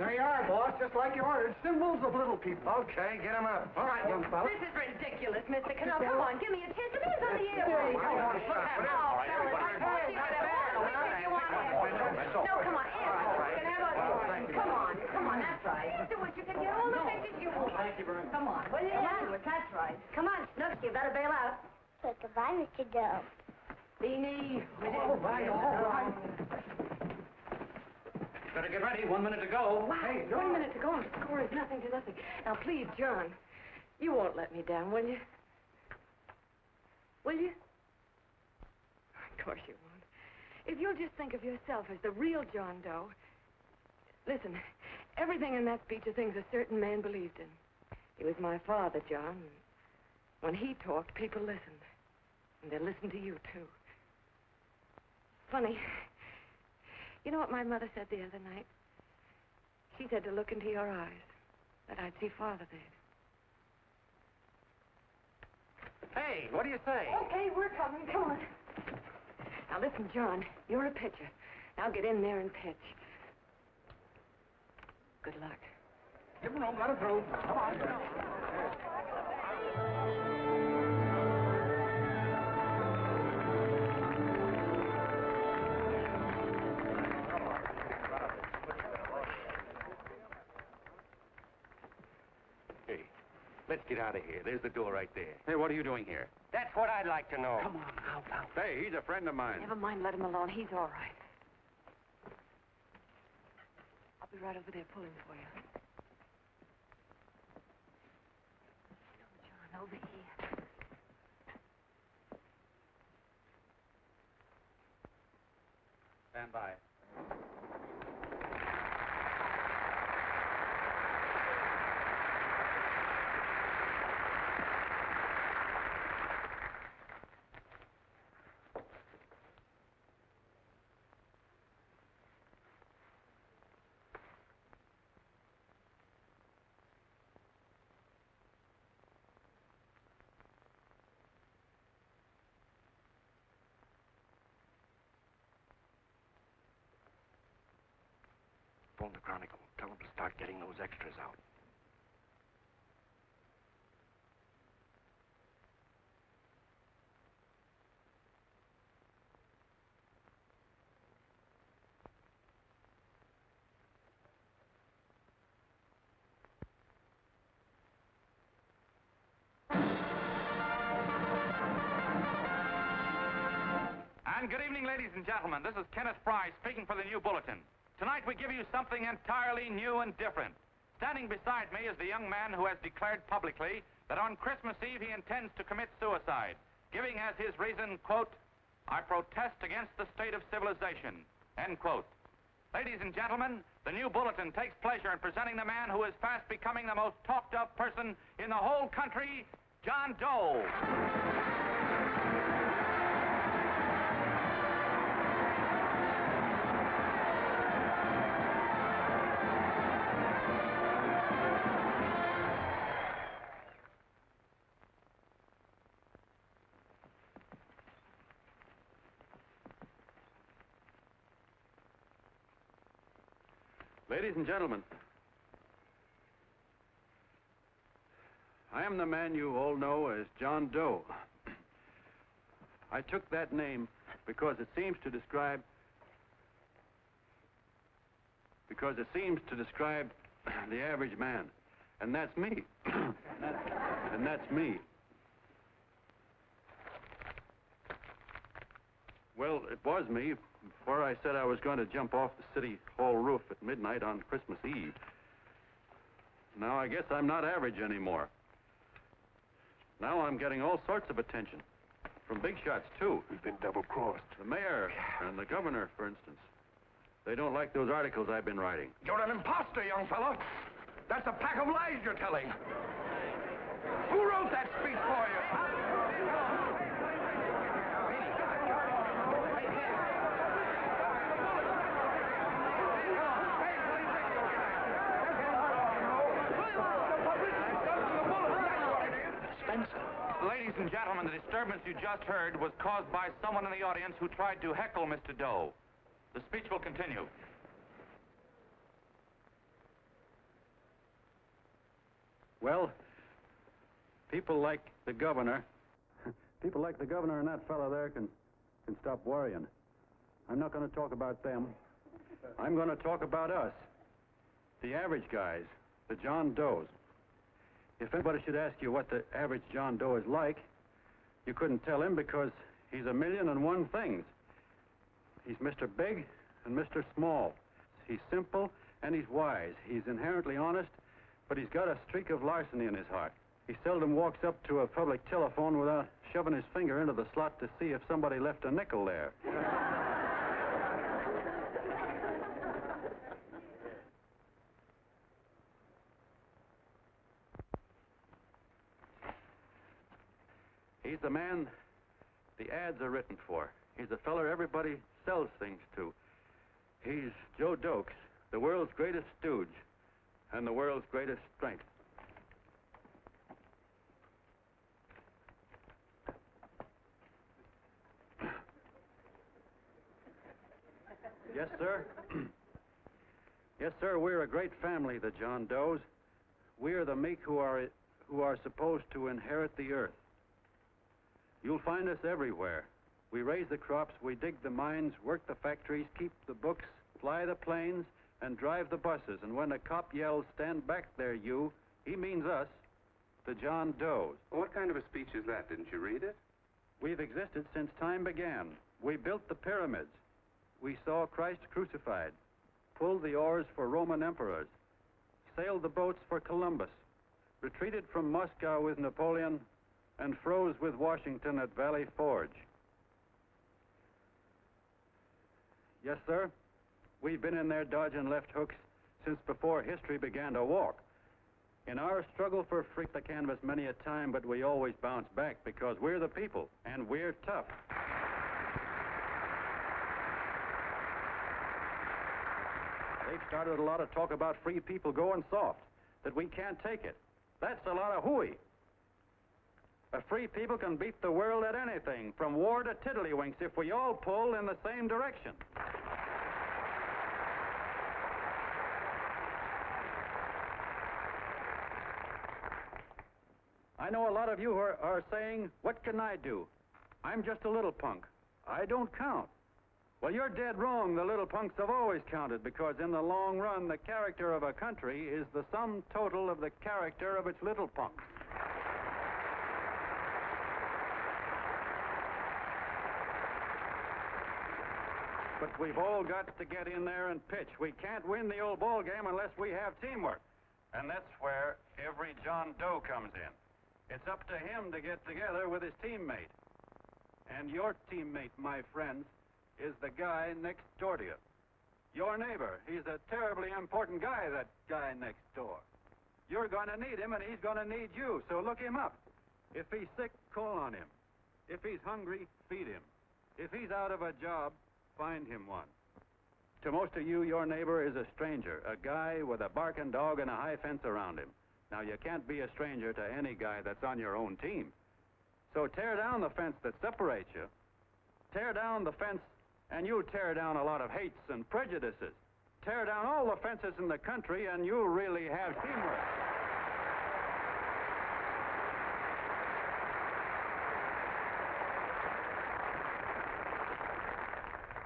There you are, boss, just like you ordered. Symbols of little people. Okay, get him up. All right, young fella. This is ridiculous, Mr. Cannell. Come on, give me a kiss. It is on the airplane. Come on, stop it. Oh, fellas, I told you what it was. No, come on, Come on, that's right. Do what you can get all the pictures you want. Thank you very much. Come on, will you? Do it, that's right. Come on, Snooks, you better bail out. So goodbye, Mr. Doe. Beanie. All right. Better get ready. 1 minute to go. Wow, 1 minute to go. The score is nothing to nothing. Now, please, John, You won't let me down, will you? Will you? Of course you won't. If you'll just think of yourself as the real John Doe. Listen, everything in that speech are things a certain man believed in. He was my father, John. When he talked, people listened. And they listened to you, too. Funny. You know what my mother said the other night? She said to look into your eyes, that I'd see Father there. Hey, what do you say? Okay, we're coming. Come on. Now, listen, John, you're a pitcher. Now get in there and pitch. Good luck. Give him room, let him through. Come on. Hey, let's get out of here. There's the door right there. Hey, what are you doing here? That's what I'd like to know. Come on, now. Hey, he's a friend of mine. Never mind, let him alone. He's all right. I'll be right over there pulling for you. John, over here. Stand by. Phone the Chronicle. Tell them to start getting those extras out. And good evening, ladies and gentlemen. This is Kenneth Fry speaking for the New Bulletin. Tonight we give you something entirely new and different. Standing beside me is the young man who has declared publicly that on Christmas Eve he intends to commit suicide, giving as his reason, quote, "I protest against the state of civilization," end quote. Ladies and gentlemen, the New Bulletin takes pleasure in presenting the man who is fast becoming the most talked of person in the whole country, John Doe. Ladies and gentlemen, I am the man you all know as John Doe. I took that name because it seems to describe the average man. And that's me. And that's me. Well, it was me before I said I was going to jump off the city hall roof at midnight on Christmas Eve. Now I guess I'm not average anymore. Now I'm getting all sorts of attention. From big shots, too. We've been double-crossed. The mayor and the governor, for instance. They don't like those articles I've been writing. You're an imposter, young fellow. That's a pack of lies you're telling. Who wrote that speech for you? Ladies and gentlemen, the disturbance you just heard was caused by someone in the audience who tried to heckle Mr. Doe. The speech will continue. Well, people like the governor and that fellow there can stop worrying. I'm not going to talk about them. I'm going to talk about us, the average guys, the John Does. If anybody should ask you what the average John Doe is like, you couldn't tell him because he's a million and one things. He's Mr. Big and Mr. Small. He's simple and he's wise. He's inherently honest, but he's got a streak of larceny in his heart. He seldom walks up to a public telephone without shoving his finger into the slot to see if somebody left a nickel there. He's the man the ads are written for. He's the feller everybody sells things to. He's Joe Dokes, the world's greatest stooge and the world's greatest strength. Yes, sir. Yes, sir, we're a great family, the John Does. We are the meek who are supposed to inherit the earth. You'll find us everywhere. We raise the crops, we dig the mines, work the factories, keep the books, fly the planes, and drive the buses. And when the cop yells, "Stand back there, you," he means us, the John Does. Well, what kind of a speech is that? Didn't you read it? We've existed since time began. We built the pyramids. We saw Christ crucified, pulled the oars for Roman emperors, sailed the boats for Columbus, retreated from Moscow with Napoleon, and froze with Washington at Valley Forge. Yes, sir. We've been in there dodging left hooks since before history began to walk. In our struggle for freedom, the canvas many a time, but we always bounce back because we're the people, and we're tough. They've started a lot of talk about free people going soft, that we can't take it. That's a lot of hooey. A free people can beat the world at anything, from war to tiddlywinks, if we all pull in the same direction. I know a lot of you are saying, "What can I do? I'm just a little punk. I don't count." Well, you're dead wrong. The little punks have always counted, because in the long run, the character of a country is the sum total of the character of its little punks. But we've all got to get in there and pitch. We can't win the old ball game unless we have teamwork. And that's where every John Doe comes in. It's up to him to get together with his teammate. And your teammate, my friends, is the guy next door to you. Your neighbor. He's a terribly important guy, that guy next door. You're going to need him, and he's going to need you, so look him up. If he's sick, call on him. If he's hungry, feed him. If he's out of a job, find him one. To most of you, your neighbor is a stranger, a guy with a barking dog and a high fence around him. Now, you can't be a stranger to any guy that's on your own team. So tear down the fence that separates you. Tear down the fence, and you tear down a lot of hates and prejudices. Tear down all the fences in the country, and you really have teamwork.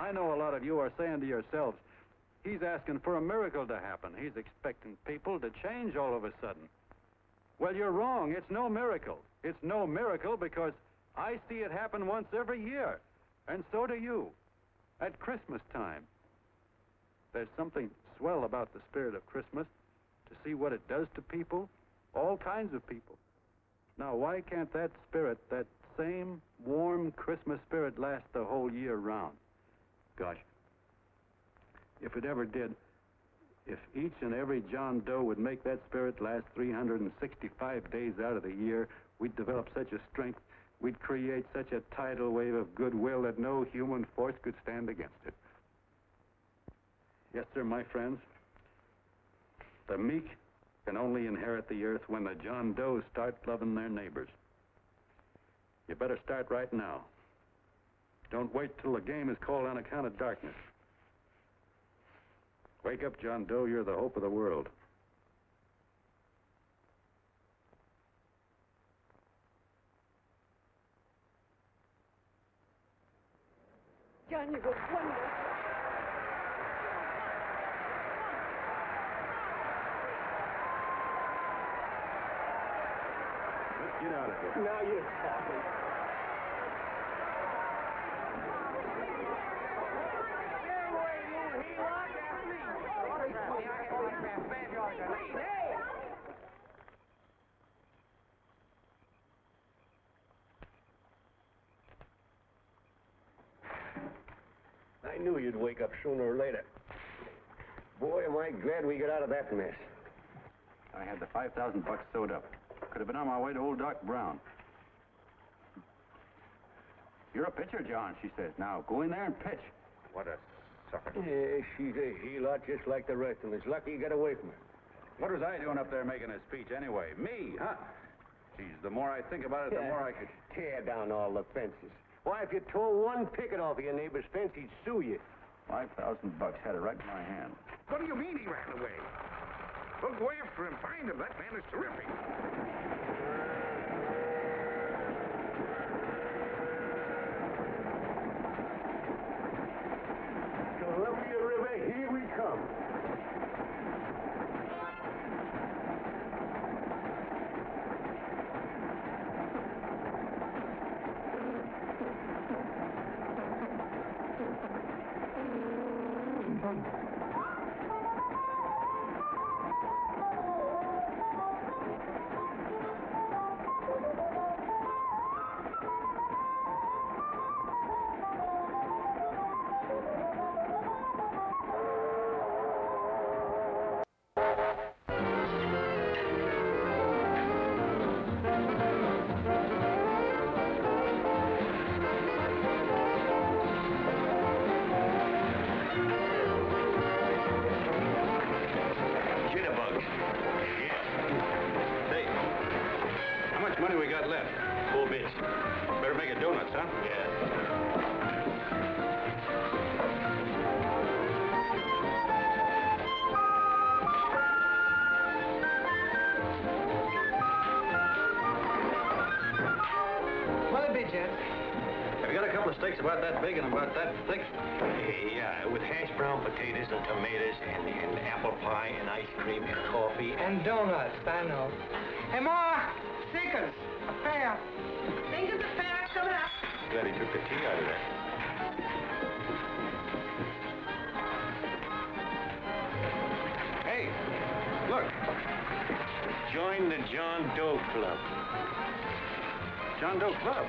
I know a lot of you are saying to yourselves, "He's asking for a miracle to happen. He's expecting people to change all of a sudden." Well, you're wrong. It's no miracle. It's no miracle because I see it happen once every year, and so do you, at Christmas time. There's something swell about the spirit of Christmas, to see what it does to people, all kinds of people. Now, why can't that spirit, that same warm Christmas spirit, last the whole year round? Gosh, if it ever did, if each and every John Doe would make that spirit last 365 days out of the year, we'd develop such a strength, we'd create such a tidal wave of goodwill that no human force could stand against it. Yes, sir, my friends. The meek can only inherit the earth when the John Does start loving their neighbors. You better start right now. Don't wait till the game is called on account of darkness. Wake up, John Doe. You're the hope of the world. John, you look wonderful. Let's get out of here. Now you're talking. knew you'd wake up sooner or later. Boy, am I glad we got out of that mess. I had the 5,000 bucks sewed up. Could have been on my way to old Doc Brown. You're a pitcher, John, she says. Now, go in there and pitch. What a sucker. Yeah, she's a heel-lot just like the rest of us. Lucky you got away from her. What was I doing up there making a speech anyway? Me, huh? Geez, the more I think about it, the more I could... Tear down all the fences. Why, if you tore one picket off of your neighbor's fence, he'd sue you. 5,000 bucks, had it right in my hand. What do you mean he ran away? We'll go after him, find him. That man is terrific. Columbia River, here we come. Money we got left? 4 bits. Better make a donuts, huh? Yeah. What'll it be, Jeff? Have you got a couple of steaks about that big and about that thick? Yeah, with hashed brown potatoes and tomatoes and apple pie and ice cream and coffee. And donuts, I know. Hey, Ma! Seekers, a pair. Think of the fair coming up. Glad he took the tea out of that. Hey, look. Join the John Doe Club. John Doe Club?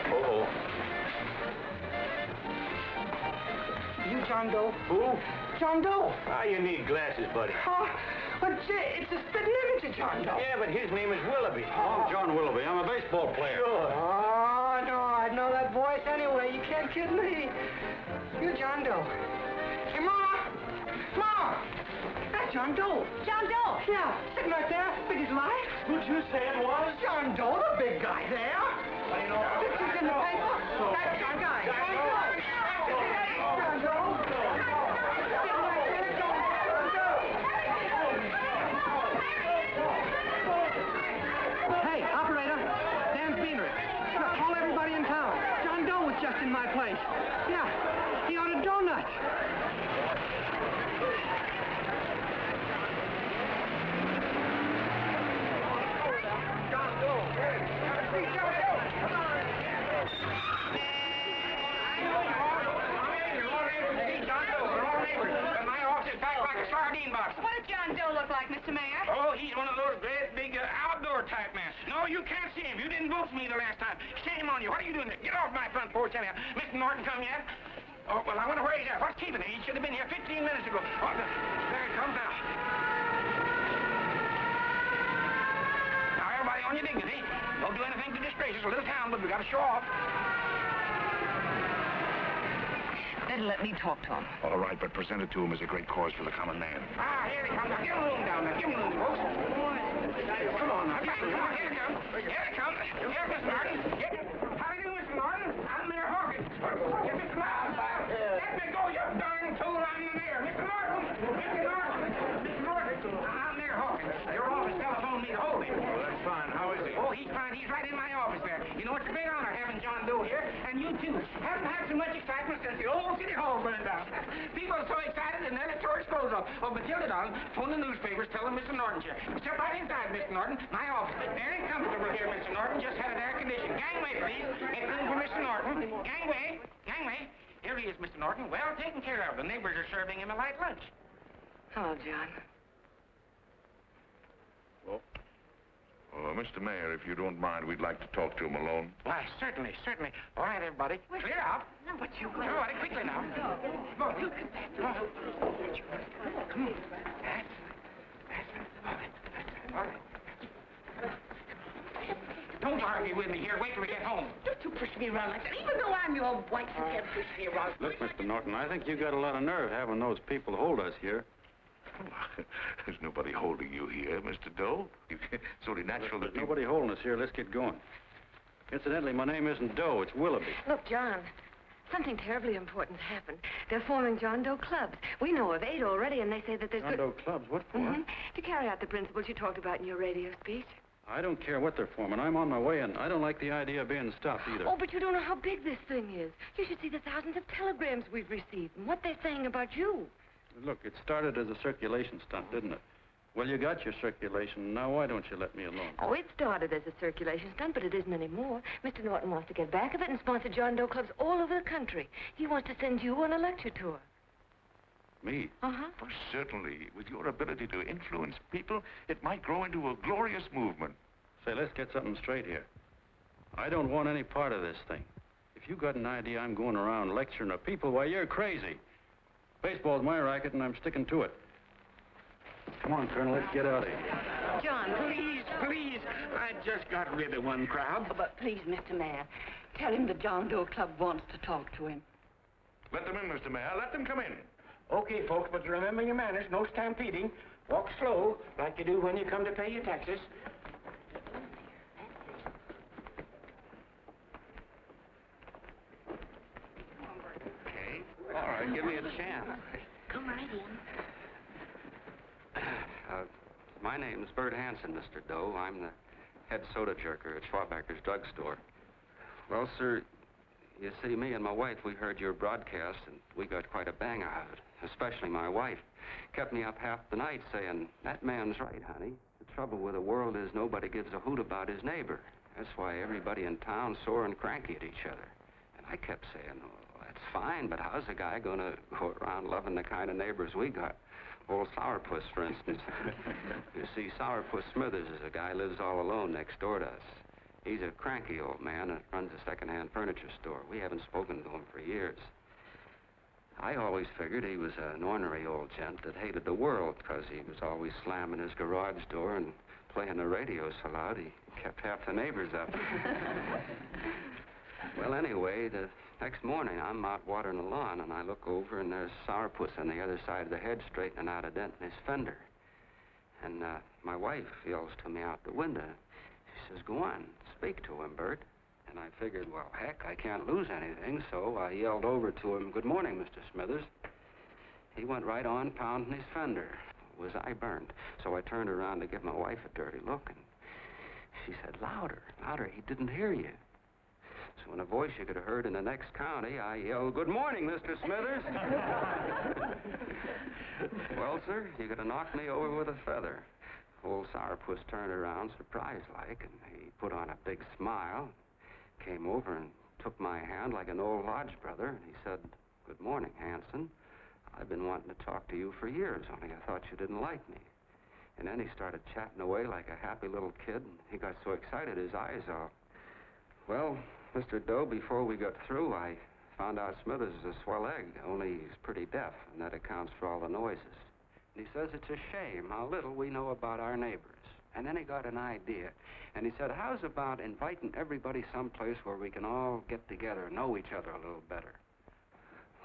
Uh-oh. You John Doe? Who? John Doe. Ah, you need glasses, buddy. Oh, but it's a spitting image of John Doe. Yeah, but his name is Willoughby. I'm John Willoughby. I'm a baseball player. Sure. Oh, no, I'd know that voice anyway. You can't kid me. You John Doe. Hey, Ma! Ma! That's John Doe. John Doe. Yeah, sitting right there, big as life. Who'd you say it was? John Doe, the big guy there. I know. Pictures in the paper. That's John Guy. John Doe. John Doe. Hey, operator. Dan Beaner. Look, call everybody in town. John Doe was just in my place. Yeah, he ordered donuts. John Doe. Hey, have a seat, John Doe. Come on. I know you are. You're all neighbors. See, John Doe, we're all neighbors. But my office is packed like a sardine box. What does John Doe look like, Mr. Mayor? Oh, he's one of those great big outdoor type men. No, you can't see him. You didn't vote for me the last time. Shame on you. What are you doing there? Get off my front porch anyhow. Mr. Norton come yet? Oh, well, I wonder where he's at. What's keeping him? He should have been here 15 minutes ago. Oh, there he comes now. Now, everybody on your dignity. Don't do anything to disgrace us. A little town, but we got to show off. Better let me talk to him. All right, but present it to him as a great cause for the common man. Ah, here he comes. Now, give him room down there. Give him room, folks. Come on now. Come on. Here he comes. Here he comes. Here, Mr. Norton. How do you do, Mr. Norton? I'm Mayor Hawkins. Get Mr. Norton. Let me go, you darn tool. I'm the mayor. Mr. Norton. Mr. Norton. Mr. Norton. I'm Mayor Hawkins. Your office telephoned me to hold him. Well, that's fine. How is he? Oh, he's fine. He's right in my office there. You know, it's a great honor having John Doe here, and you too. Haven't had so much excitement since the old city hall burned down. People are so excited, and then it tore its clothes off. Oh, Matilda, darling, phone the newspapers, tell them Mr. Norton's here. Step right inside, Mr. Norton. My office. Very comfortable here, Mr. Norton. Just had it air conditioned. Gangway, please. Make room for Mr. Norton. Gangway. Gangway. Here he is, Mr. Norton. Well taken care of. The neighbors are serving him a light lunch. Hello, John. Mr. Mayor, if you don't mind, we'd like to talk to him alone. Why, certainly, certainly. All right, everybody. Clear out. No, but you... Everybody, quickly now. Come on. Look at that. Come on. Come on. That's it. All right. Don't argue with me here. Wait till we get home. Don't you push me around like that. Even though I'm your wife, you can't push me around. Look, Mr. Norton, I think you got a lot of nerve having those people hold us here. There's nobody holding you here, Mr. Doe. It's only natural that There's nobody holding us here. Let's get going. Incidentally, my name isn't Doe. It's Willoughby. Look, John, something terribly important's happened. They're forming John Doe clubs. We know of 8 already, and they say that there's... John Doe clubs? What for? To carry out the principles you talked about in your radio speech. I don't care what they're forming. I'm on my way, and I don't like the idea of being stopped either. Oh, but you don't know how big this thing is. You should see the thousands of telegrams we've received and what they're saying about you. Look, it started as a circulation stunt, didn't it? Well, you got your circulation. Now, why don't you let me alone? Oh, it started as a circulation stunt, but it isn't anymore. Mr. Norton wants to get back of it and sponsor John Doe clubs all over the country. He wants to send you on a lecture tour. Me? Uh-huh. Oh, certainly. With your ability to influence people, it might grow into a glorious movement. Say, let's get something straight here. I don't want any part of this thing. If you got an idea I'm going around lecturing the people, why, you're crazy. Baseball's my racket, and I'm sticking to it. Come on, Colonel, let's get out of here. John, Please. I just got rid of one crowd. Oh, but please, Mr. Mayor, tell him the John Doe Club wants to talk to him. Let them in, Mr. Mayor. Let them come in. Okay, folks, but remember your manners. No stampeding. Walk slow, like you do when you come to pay your taxes. All right, give me a chance. Come right in. My name's Bert Hanson, Mr. Doe. I'm the head soda jerker at Schwabacker's drugstore. Well, sir, you see, me and my wife, we heard your broadcast, and we got quite a bang out of it. Especially my wife. Kept me up half the night saying, that man's right, honey. The trouble with the world is nobody gives a hoot about his neighbor. That's why everybody in town's sore and cranky at each other. And I kept saying, oh, that's fine, but how's a guy going to go around loving the kind of neighbors we got? Old Sourpuss, for instance. You see, Sourpuss Smithers is a guy who lives all alone next door to us. He's a cranky old man and runs a second-hand furniture store. We haven't spoken to him for years. I always figured he was an ornery old gent that hated the world because he was always slamming his garage door and playing the radio so loud he kept half the neighbors up. Well, anyway, the next morning I'm out watering the lawn and I look over and there's Sourpuss on the other side of the hedge straightening out a dent in his fender. And my wife yells to me out the window. She says, go on, speak to him, Bert. And I figured, well, heck, I can't lose anything, so I yelled over to him, good morning, Mr. Smithers. He went right on pounding his fender. Was I burned? So I turned around to give my wife a dirty look, and she said, louder, louder, he didn't hear you. So in a voice you could have heard in the next county, I yelled, good morning, Mr. Smithers. Well, sir, you could have knocked me over with a feather. Old Sourpuss turned around surprised-like, and he put on a big smile, came over and took my hand like an old lodge brother, and he said, good morning, Hanson. I've been wanting to talk to you for years, only I thought you didn't like me. And then he started chatting away like a happy little kid, and he got so excited his eyes all... Well, Mr. Doe, before we got through, I found out Smithers is a swell egg, only he's pretty deaf, and that accounts for all the noises. And he says it's a shame how little we know about our neighbors. And then he got an idea, and he said, how's about inviting everybody someplace where we can all get together and know each other a little better?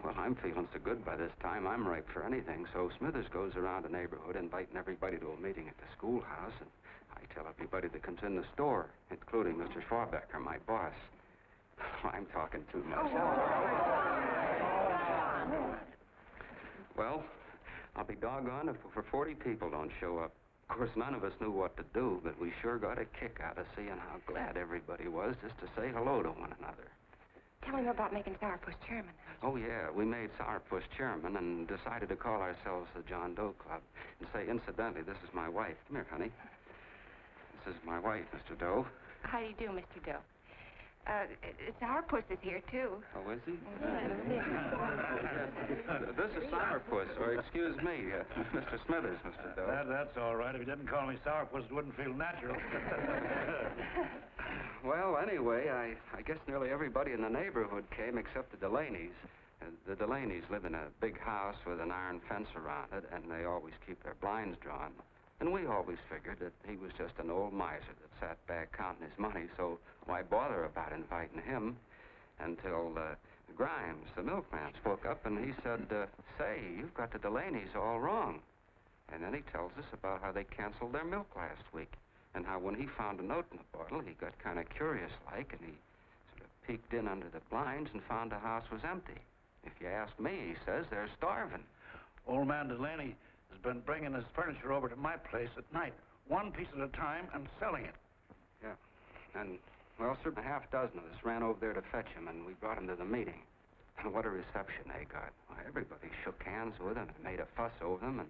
Well, I'm feeling so good by this time, I'm ripe for anything. So Smithers goes around the neighborhood inviting everybody to a meeting at the schoolhouse, and I tell everybody that comes in the store, including Mr. Schwabacker, my boss. I'm talking too much. Well, I'll be doggone if for 40 people don't show up. Of course, none of us knew what to do, but we sure got a kick out of seeing how glad everybody was just to say hello to one another. Tell him about making Sourpuss chairman. Oh, yeah, we made Sourpuss chairman and decided to call ourselves the John Doe Club. And say, incidentally, this is my wife. Come here, honey. This is my wife, Mr. Doe. How do you do, Mr. Doe? It's Sourpuss is here, too. Oh, is he? This is Sourpuss, or excuse me, Mr. Smithers, Mr. Doe. That's all right. If you didn't call me Sourpuss, it wouldn't feel natural. Well, anyway, I guess nearly everybody in the neighborhood came except the Delaney's. The Delaney's live in a big house with an iron fence around it, and they always keep their blinds drawn. And we always figured that he was just an old miser that sat back counting his money, so why bother about inviting him? Until Grimes, the milkman, spoke up, and he said, say, you've got the Delaney's all wrong. And then he tells us about how they canceled their milk last week, and how when he found a note in the bottle, he got kind of curious-like, and he sort of peeked in under the blinds and found the house was empty. If you ask me, he says, they're starving. Old man Delaney has been bringing his furniture over to my place at night, one piece at a time, and selling it. Yeah. And, well, sir, a half dozen of us ran over there to fetch him, and we brought him to the meeting. And what a reception they got. Well, everybody shook hands with him and made a fuss over them, and,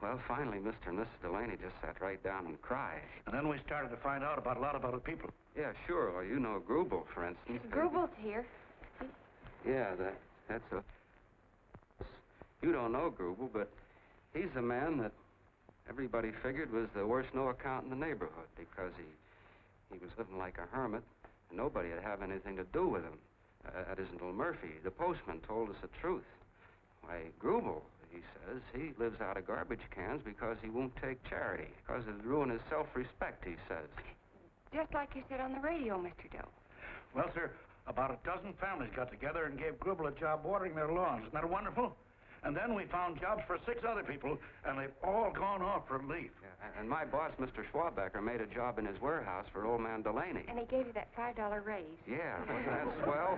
well, finally, Mr. and Mrs. Delaney just sat right down and cried. And then we started to find out about a lot of other people. Yeah, sure. Well, you know Grubel, for instance. Grubel's here. Yeah, that's a... You don't know Grubel, but he's the man that everybody figured was the worst no-account in the neighborhood because he was living like a hermit, and nobody would have anything to do with him. That isn't Little Murphy. The postman told us the truth. Why, Grubel, he says, he lives out of garbage cans because he won't take charity, because it'd ruin his self-respect, he says. Just like you said on the radio, Mr. Doe. Well, sir, about a dozen families got together and gave Grubel a job watering their lawns. Isn't that wonderful? And then we found jobs for 6 other people, and they've all gone off for leave. Yeah, and my boss, Mr. Schwabacker, made a job in his warehouse for old man Delaney. And he gave you that $5 raise. Yeah, that's swell.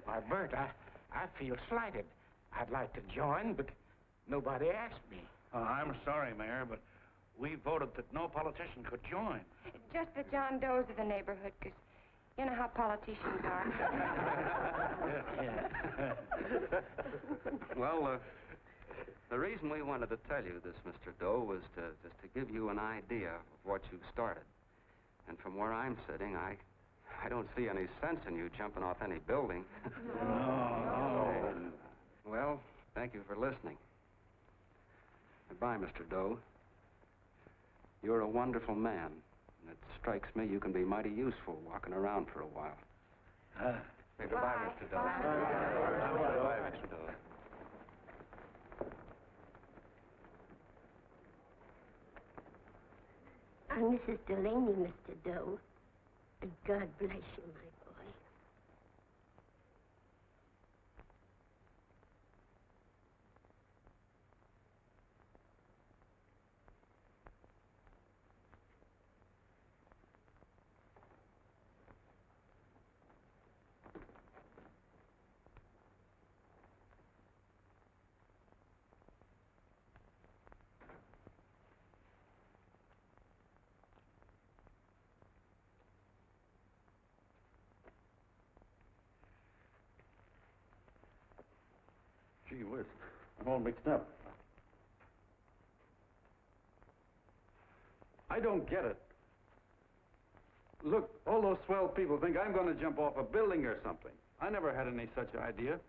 Why, Bert, I feel slighted. I'd like to join, but nobody asked me. I'm sorry, Mayor, but we voted that no politician could join. Just the John Does of the neighborhood, because you know how politicians are. Well, the reason we wanted to tell you this, Mr. Doe, was just to give you an idea of what you've started. And from where I'm sitting, I don't see any sense in you jumping off any building. No. Well, thank you for listening. Goodbye, Mr. Doe. You're a wonderful man. And it strikes me you can be mighty useful walking around for a while. Say goodbye, Mr. Doe. Goodbye, Mr. Doe. I'm Mrs. Delaney, Mr. Doe. And God bless you, my boy. Gee whiz, I'm all mixed up. I don't get it. Look, all those swell people think I'm going to jump off a building or something. I never had any such idea.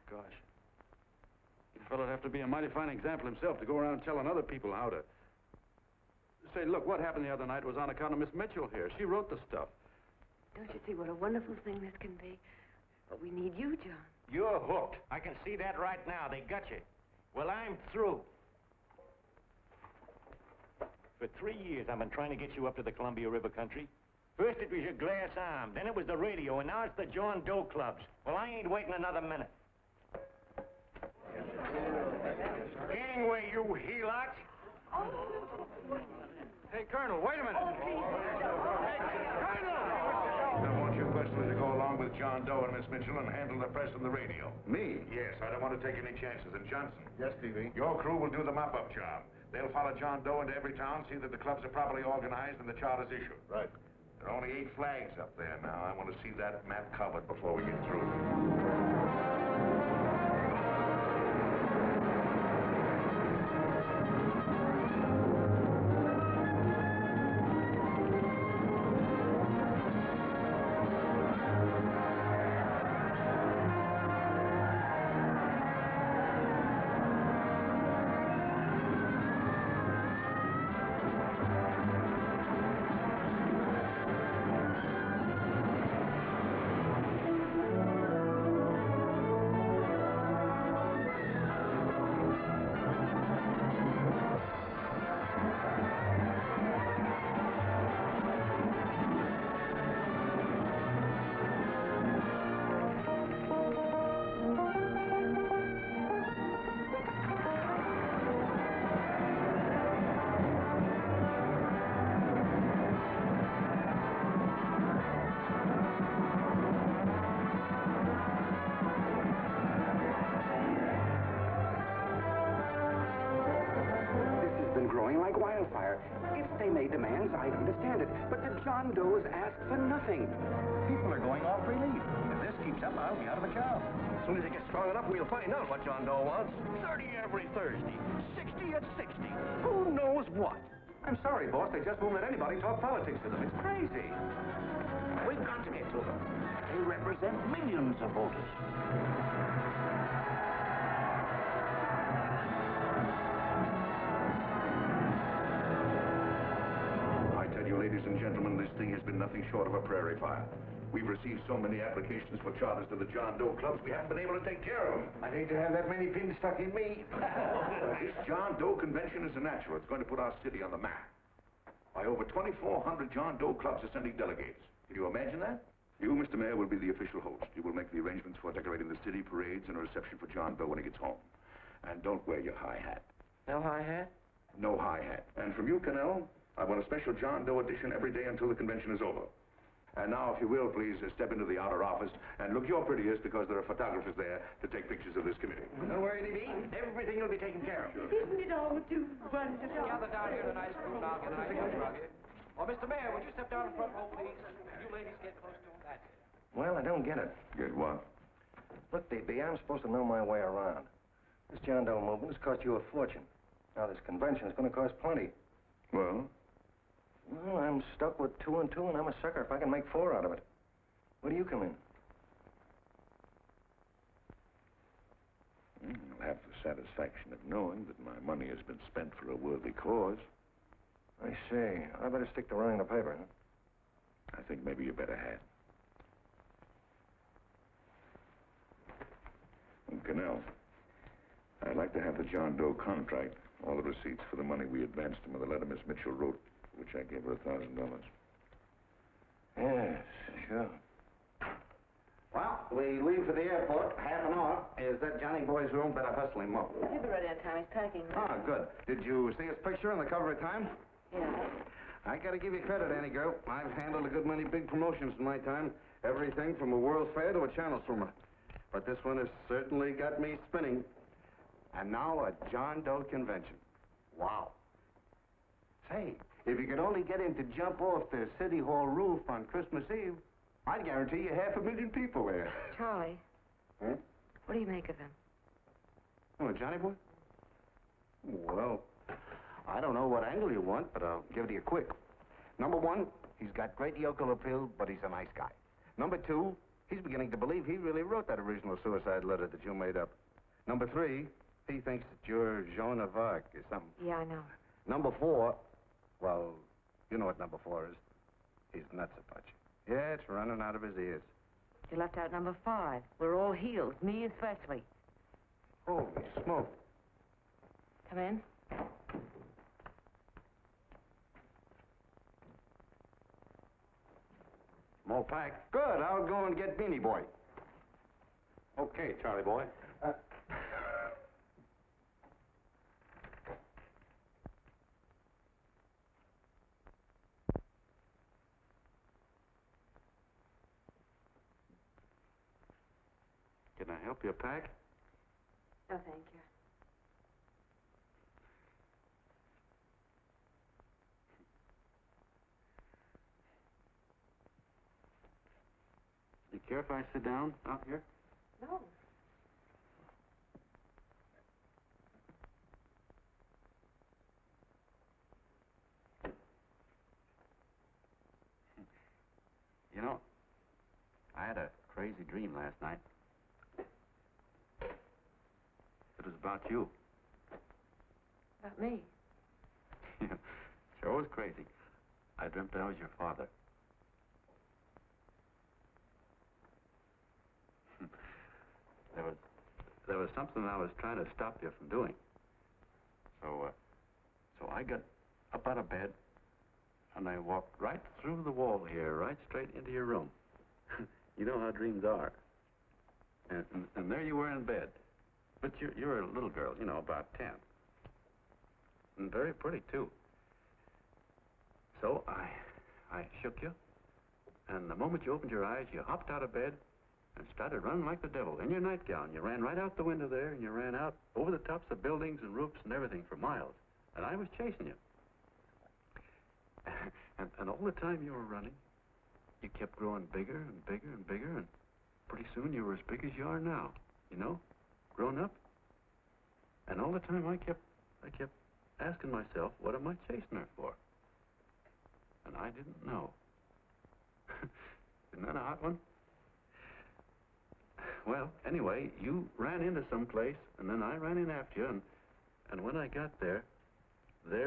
Gosh. The fellow'd have to be a mighty fine example himself to go around telling other people how to... Say, look, what happened the other night was on account of Miss Mitchell here. She wrote the stuff. Don't you see what a wonderful thing this can be? But we need you, John. You're hooked. I can see that right now. They got you. Well, I'm through. For 3 years, I've been trying to get you up to the Columbia River country. First it was your glass arm, then it was the radio, and now it's the John Doe clubs. Well, I ain't waiting another minute. Gangway, you helots! Hey, Colonel, wait a minute. I want you personally to go along with John Doe and Miss Mitchell and handle the press and the radio. Me? Yes, I don't want to take any chances. And Johnson? Yes, P.V. Your crew will do the mop-up job. They'll follow John Doe into every town, see that the clubs are properly organized and the charter's issued. Right. There are only 8 flags up there now. I want to see that map covered before we get through. are. If they made demands, I'd understand it. But the John Does ask for nothing. People are going off relief. If this keeps up, I'll be out of a job. As soon as it gets strong enough, we'll find out what John Doe wants. 30 every Thursday. 60 at 60. Who knows what? I'm sorry, boss. They just won't let anybody talk politics to them. It's crazy. We've got to get to them. They represent millions of voters. I tell you, ladies and gentlemen, this thing has been nothing short of a prairie fire. We've received so many applications for charters to the John Doe clubs, we haven't been able to take care of them. I'd hate to have that many pins stuck in me. This John Doe convention is a natural. It's going to put our city on the map. By over 2,400 John Doe clubs are sending delegates. Can you imagine that? You, Mr. Mayor, will be the official host. You will make the arrangements for decorating the city, parades, and a reception for John Doe when he gets home. And don't wear your high hat. No high hat? No high hat. And from you, Cannell, I want a special John Doe edition every day until the convention is over. And now, if you will, please step into the outer office and look your prettiest because there are photographers there to take pictures of this committee. Don't worry, Libby. Everything will be taken care of. Isn't it all too wonderful? Gather down here tonight, and I'll get an ice cream from you. Oh, Mr. Mayor, would you step down in front row, please? You ladies get close to him. That's it. Well, I don't get it. Get what? Look, DB, I'm supposed to know my way around. This John Doe movement has cost you a fortune. Now, this convention is going to cost plenty. Well? Well, I'm stuck with 2 and 2, and I'm a sucker if I can make 4 out of it. Where do you come in? I'll have the satisfaction of knowing that my money has been spent for a worthy cause. I see. I better stick to running the paper, huh? I think maybe you better have. And Cannell, I'd like to have the John Doe contract, all the receipts for the money we advanced him with the letter Miss Mitchell wrote, which I gave her $1,000. Yes, sure. Well, we leave for the airport. Half an hour. Is that Johnny boy's room? Better hustle him up. He'll be ready on time. He's packing. Ah, good. Did you see his picture on the cover of Time? Yeah. I gotta give you credit, Annie girl. I've handled a good many big promotions in my time. Everything from a World's Fair to a channel swimmer. But this one has certainly got me spinning. And now a John Doe convention. Wow. Say, if you could only get him to jump off the City Hall roof on Christmas Eve, I'd guarantee you 500,000 people there. Charlie, Huh? what do you make of him? Oh, Johnny boy? Well, I don't know what angle you want, but I'll give it to you quick. Number 1, he's got great yokel appeal, but he's a nice guy. Number 2, he's beginning to believe he really wrote that original suicide letter that you made up. Number 3, he thinks that you're Joan of Arc or something. Yeah, I know. Number 4, well, you know what number 4 is. He's nuts about you. Yeah, it's running out of his ears. You left out number 5. We're all healed, me especially. Holy smoke. Come in. More pack. Good. I'll go and get Beanie Boy. Okay, Charlie boy. Can I help you pack? No, thank you. You care if I sit down out here? No. You know, I had a crazy dream last night. It was about you. About me? Sure was crazy. I dreamt I was your father. There was something I was trying to stop you from doing. So I got up out of bed, and I walked right through the wall here, right straight into your room. You know how dreams are. And there you were in bed. But you're a little girl, you know, about 10. And very pretty, too. So I shook you, and the moment you opened your eyes, you hopped out of bed and started running like the devil in your nightgown. You ran right out the window there, and you ran out over the tops of buildings and roofs and everything for miles. And I was chasing you. And all the time you were running, you kept growing bigger and bigger and bigger, and pretty soon you were as big as you are now, you know, grown up. And all the time I kept asking myself, what am I chasing her for? And I didn't know. Isn't that a hot one? Well, anyway, you ran into some place, and then I ran in after you, and when I got there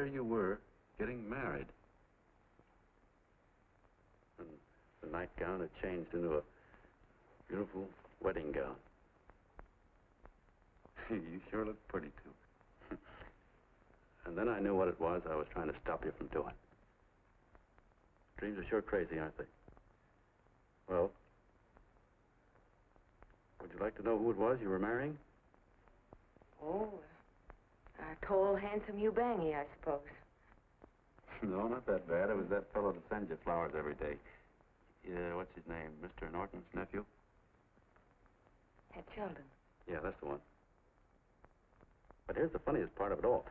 you were getting married. And the nightgown had changed into a beautiful wedding gown. You sure look pretty, too. And then I knew what it was I was trying to stop you from doing. Dreams are sure crazy, aren't they? Well, would you like to know who it was you were marrying? Oh, a tall, handsome Ubangi, I suppose. No, not that bad. It was that fellow that sends you flowers every day. What's his name? Mr. Norton's nephew? Ed Sheldon. Yeah, that's the one. But here's the funniest part of it all.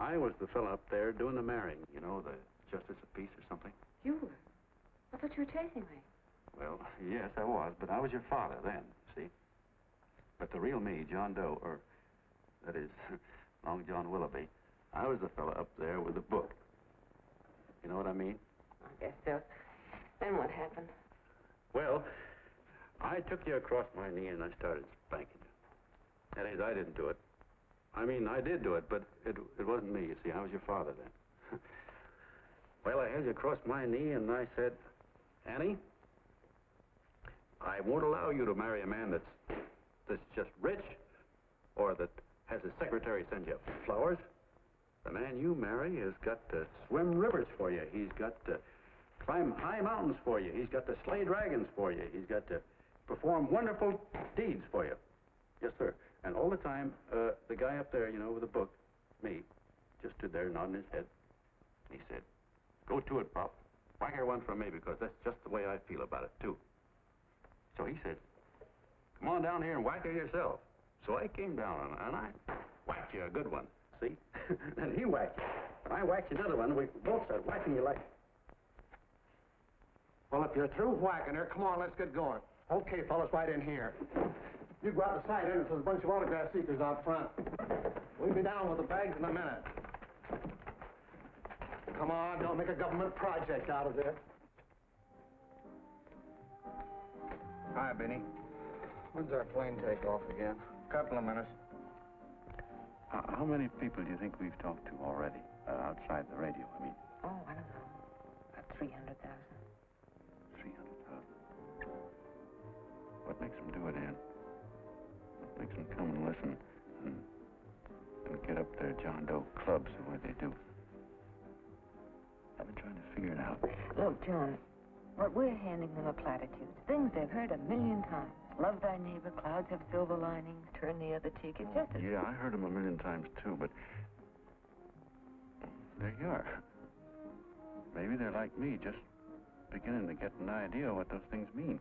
I was the fellow up there doing the marrying, you know, the justice of peace or something. You were? I thought you were chasing me. Well, yes, I was, but I was your father then, see? But the real me, John Doe, or that is, Long John Willoughby, I was the fellow up there with the book. You know what I mean? I guess so. Then what happened? Well, I took you across my knee and I started spanking you. That is, I didn't do it. I mean, I did do it, but it wasn't me, you see. I was your father then. Well, I held you across my knee and I said, Annie, I won't allow you to marry a man that's just rich or that has his secretary send you flowers. The man you marry has got to swim rivers for you. He's got to climb high mountains for you. He's got to slay dragons for you. He's got to perform wonderful deeds for you. Yes, sir. And all the time, the guy up there, you know, with the book, me, just stood there nodding his head. He said, go to it, Pop. Whack her one from me, because that's just the way I feel about it, too. So he said, come on down here and whack her yourself. So I came down, and I whacked you a good one, see? And he whacked you. And I whacked you another one, and we both started whacking you like... Well, if you're through whacking her, come on, let's get going. Okay, fellas, right in here. You go out the side entrance, there's a bunch of autograph seekers out front. We'll be down with the bags in a minute. Come on, don't make a government project out of it. Hi, Benny. When's our plane take off again? Couple of minutes. How many people do you think we've talked to already, outside the radio, I mean? Oh, I don't know. About 300,000. 300,000. What makes them do it, Ann? What makes them come and listen and get up their John Doe clubs the way they do? I've been trying to figure it out. Look, John, what we're handing them are platitudes. Things they've heard a million times. Love thy neighbor, clouds have silver linings, turn the other cheek. It's just as... Yeah, I heard them a million times, too, but there you are. Maybe they're like me, just beginning to get an idea of what those things mean.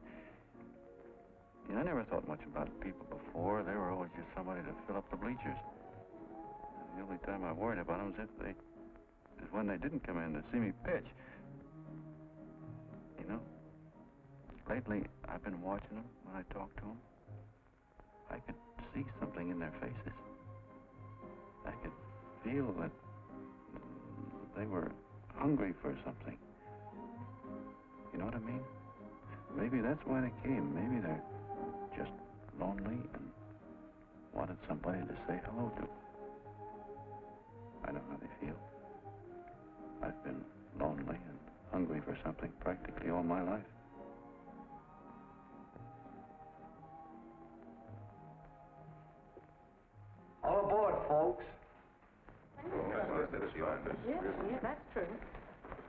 You know, I never thought much about people before. They were always just somebody to fill up the bleachers. The only time I worried about them is when they didn't come in to see me pitch. You know, lately I've been watching them when I talk to them. I could see something in their faces. I could feel that they were hungry for something. You know what I mean? Maybe that's why they came. Maybe they're just lonely and wanted somebody to say hello to. I know how they feel. I've been lonely and hungry for something practically all my life. All aboard, folks. That's fine. Yeah, that's true.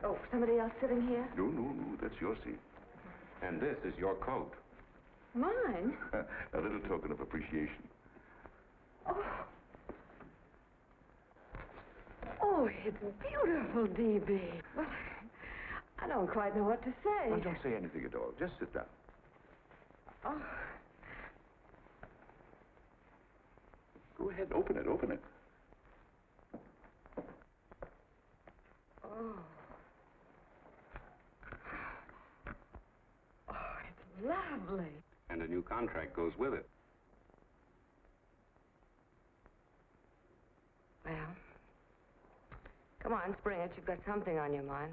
Oh, somebody else sitting here? No, that's your seat. And this is your coat. Mine? A little token of appreciation. Oh, it's beautiful, D.B. Well, I don't quite know what to say. Well, don't say anything at all. Just sit down. Oh. Go ahead, open it. Oh. lovely. And a new contract goes with it. Well, come on, Springer. You've got something on your mind.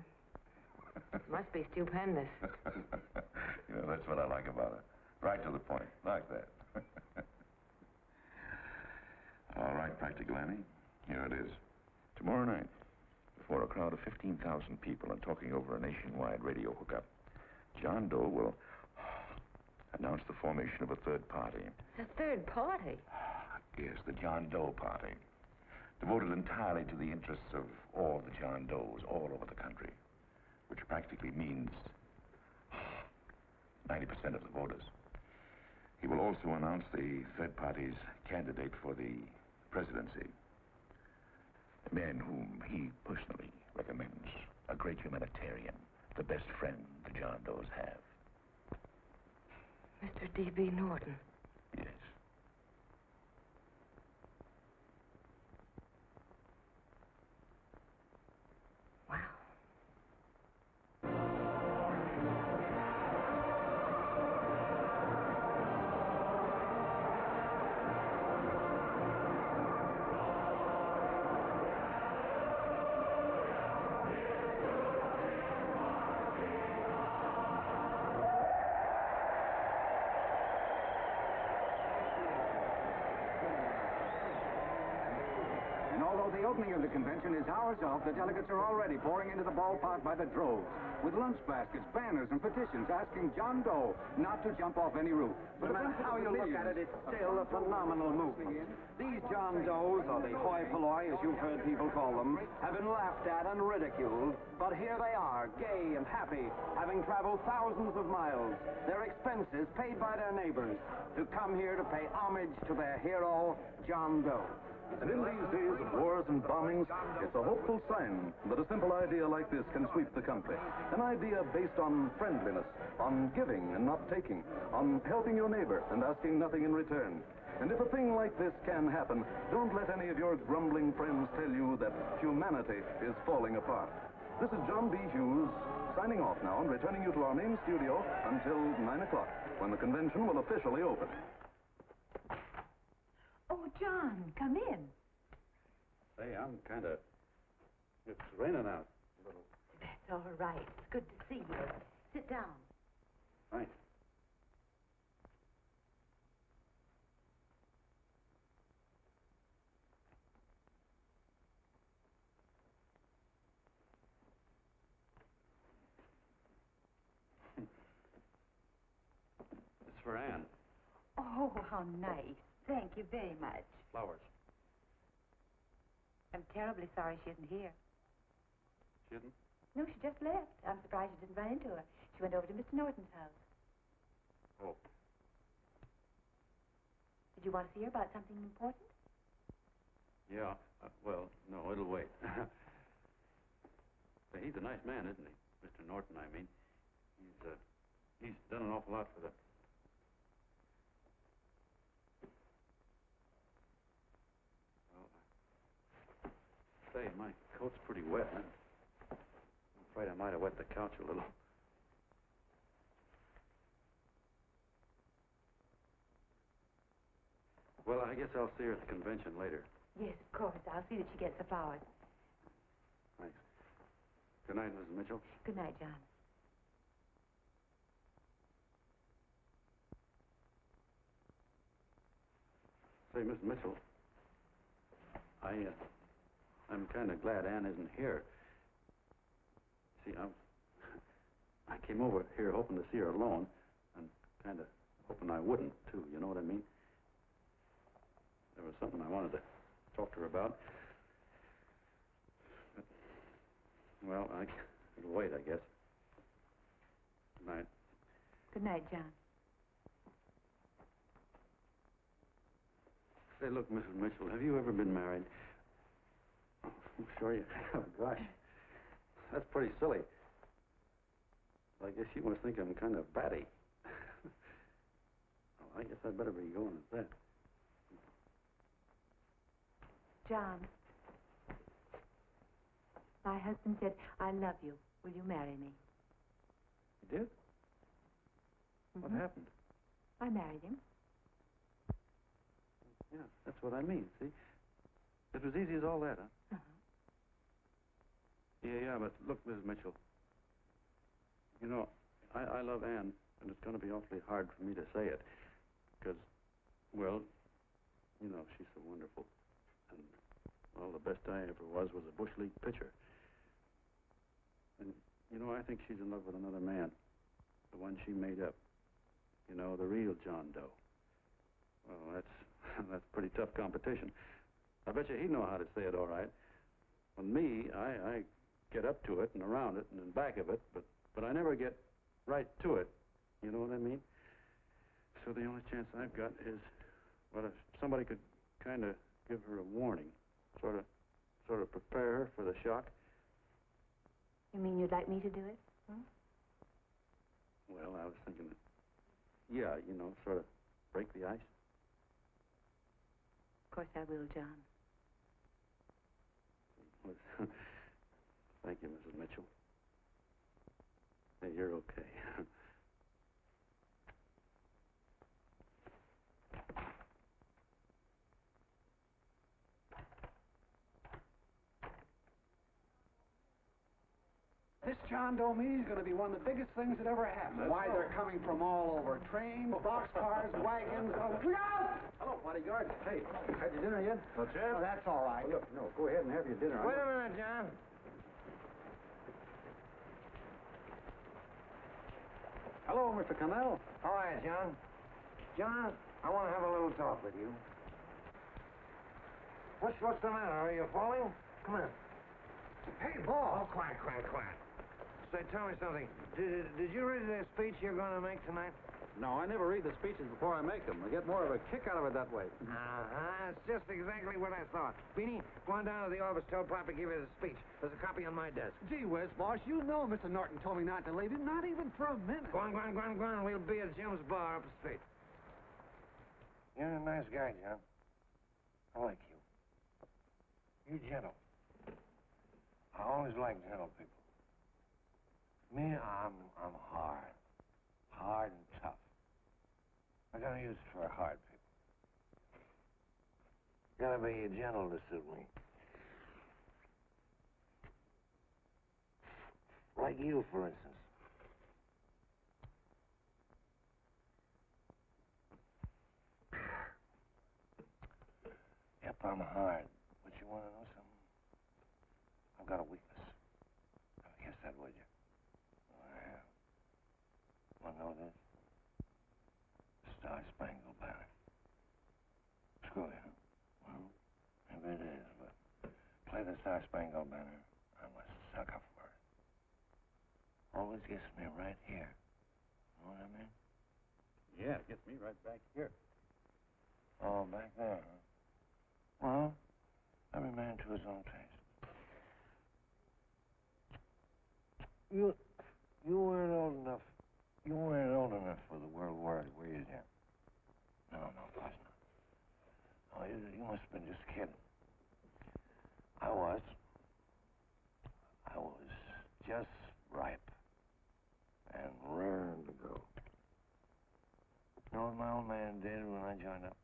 Must be stupendous. You know, that's what I like about it. Right to the point. Like that. All right, Practical Annie. Here it is. Tomorrow night, before a crowd of 15,000 people and talking over a nationwide radio hookup, John Doe will announce the formation of a third party. A third party? Yes, the John Doe Party. Devoted entirely to the interests of all the John Does all over the country, which practically means 90% of the voters. He will also announce the third party's candidate for the presidency. A man whom he personally recommends, a great humanitarian, the best friend the John Does have. Mr. D.B. Norton. Yes. Wow. And although the opening of the convention is hours off, the delegates are already pouring into the ballpark by the droves, with lunch baskets, banners, and petitions asking John Doe not to jump off any roof. No matter how you look at it, it's still a phenomenal movement. These John Does, or the hoi polloi, as you've heard people call them, have been laughed at and ridiculed, but here they are, gay and happy, having traveled thousands of miles, their expenses paid by their neighbors, to come here to pay homage to their hero, John Doe. And in these days of wars and bombings, it's a hopeful sign that a simple idea like this can sweep the country. An idea based on friendliness, on giving and not taking, on helping your neighbor and asking nothing in return. And if a thing like this can happen, don't let any of your grumbling friends tell you that humanity is falling apart. This is John B. Hughes, signing off now and returning you to our main studio until 9 o'clock, when the convention will officially open. Oh, John, come in. Say, I'm kind of... It's raining out a little. That's all right. It's good to see you. Sit down. Thanks. It's for Anne. Oh, how nice. Thank you very much. Flowers. I'm terribly sorry she isn't here. She isn't? No, she just left. I'm surprised you didn't run into her. She went over to Mr. Norton's house. Oh. Did you want to see her about something important? Yeah. Well, no, it'll wait. Say, he's a nice man, isn't he? Mr. Norton, I mean. He's done an awful lot for the... Say, my coat's pretty wet. I'm afraid I might have wet the couch a little. Well, I guess I'll see her at the convention later. Yes, of course. I'll see that she gets the flowers. Thanks. Good night, Mrs. Mitchell. Good night, John. Say, Miss Mitchell, I'm kind of glad Anne isn't here. See, I came over here hoping to see her alone, and kind of hoping I wouldn't, too, you know what I mean? There was something I wanted to talk to her about. But, well, it'll wait, I guess. Good night. Good night, John. Say, look, Mrs. Mitchell, have you ever been married? Oh, I'm sure you have. Gosh, that's pretty silly. I guess you must think I'm kind of batty. Well, I guess I'd better be going at that. John, my husband said, I love you. Will you marry me? You did? What happened? I married him. Yeah, that's what I mean, see? It was easy as all that, huh? Yeah, but look, Mrs. Mitchell. You know, I love Ann, and it's going to be awfully hard for me to say it. Because, well, you know, she's so wonderful. And, well, the best I ever was a Bush League pitcher. And, you know, I think she's in love with another man. The one she made up. You know, the real John Doe. Well, that's pretty tough competition. I bet you he'd know how to say it all right. With me, I get up to it and around it and in back of it, but I never get right to it. You know what I mean? So the only chance I've got is, well, if somebody could kind of give her a warning, sort of prepare her for the shock. You mean you'd like me to do it? Hmm? Well, I was thinking that, yeah, you know, sort of break the ice. Of course I will, John. Thank you, Mrs. Mitchell. Hey, you're okay. This John Doe meeting is going to be one of the biggest things that ever happened. Why, they're coming from all over. Trains, boxcars, wagons. Look out! Hello, bodyguard. Hey, had your dinner yet? What's that? Oh, that's all right. Well, look, no, go ahead and have your dinner. Wait a minute, John. Hello, Mr. Connell. How are you, John? John, I want to have a little talk with you. What's the matter? Are you falling? Come on. Hey, Ball. Oh, quiet. Say, tell me something. Did you read the speech you're going to make tonight? No, I never read the speeches before I make them. I get more of a kick out of it that way. It's just exactly what I thought. Beanie, go on down to the office, tell Pop to give you the speech. There's a copy on my desk. Gee whiz, boss, you know Mr. Norton told me not to leave him, not even for a minute. Go on. We'll be at Jim's bar up the street. You're a nice guy, John. I like you. You're gentle. I always like gentle people. Me, I'm hard. Hard and tough. I got use for hard people. Gotta be gentle to suit me. Like you, for instance. Yep, I'm hard. But you want to know something? I've got a weakness. Never guess that, would you? I have. Want to know this? Star-Spangled Banner. Screw you. Well, maybe it is, but play the Star-Spangled Banner. I'm a sucker for it. Always gets me right here. Know what I mean? Yeah, it gets me right back here. Oh, back there, huh? Well, every man to his own taste. You weren't old enough. You weren't old enough for the World War, were you, Jim? No, of course not. Oh, you must have been just kidding. I was just ripe and raring to go. You know what my old man did when I joined up?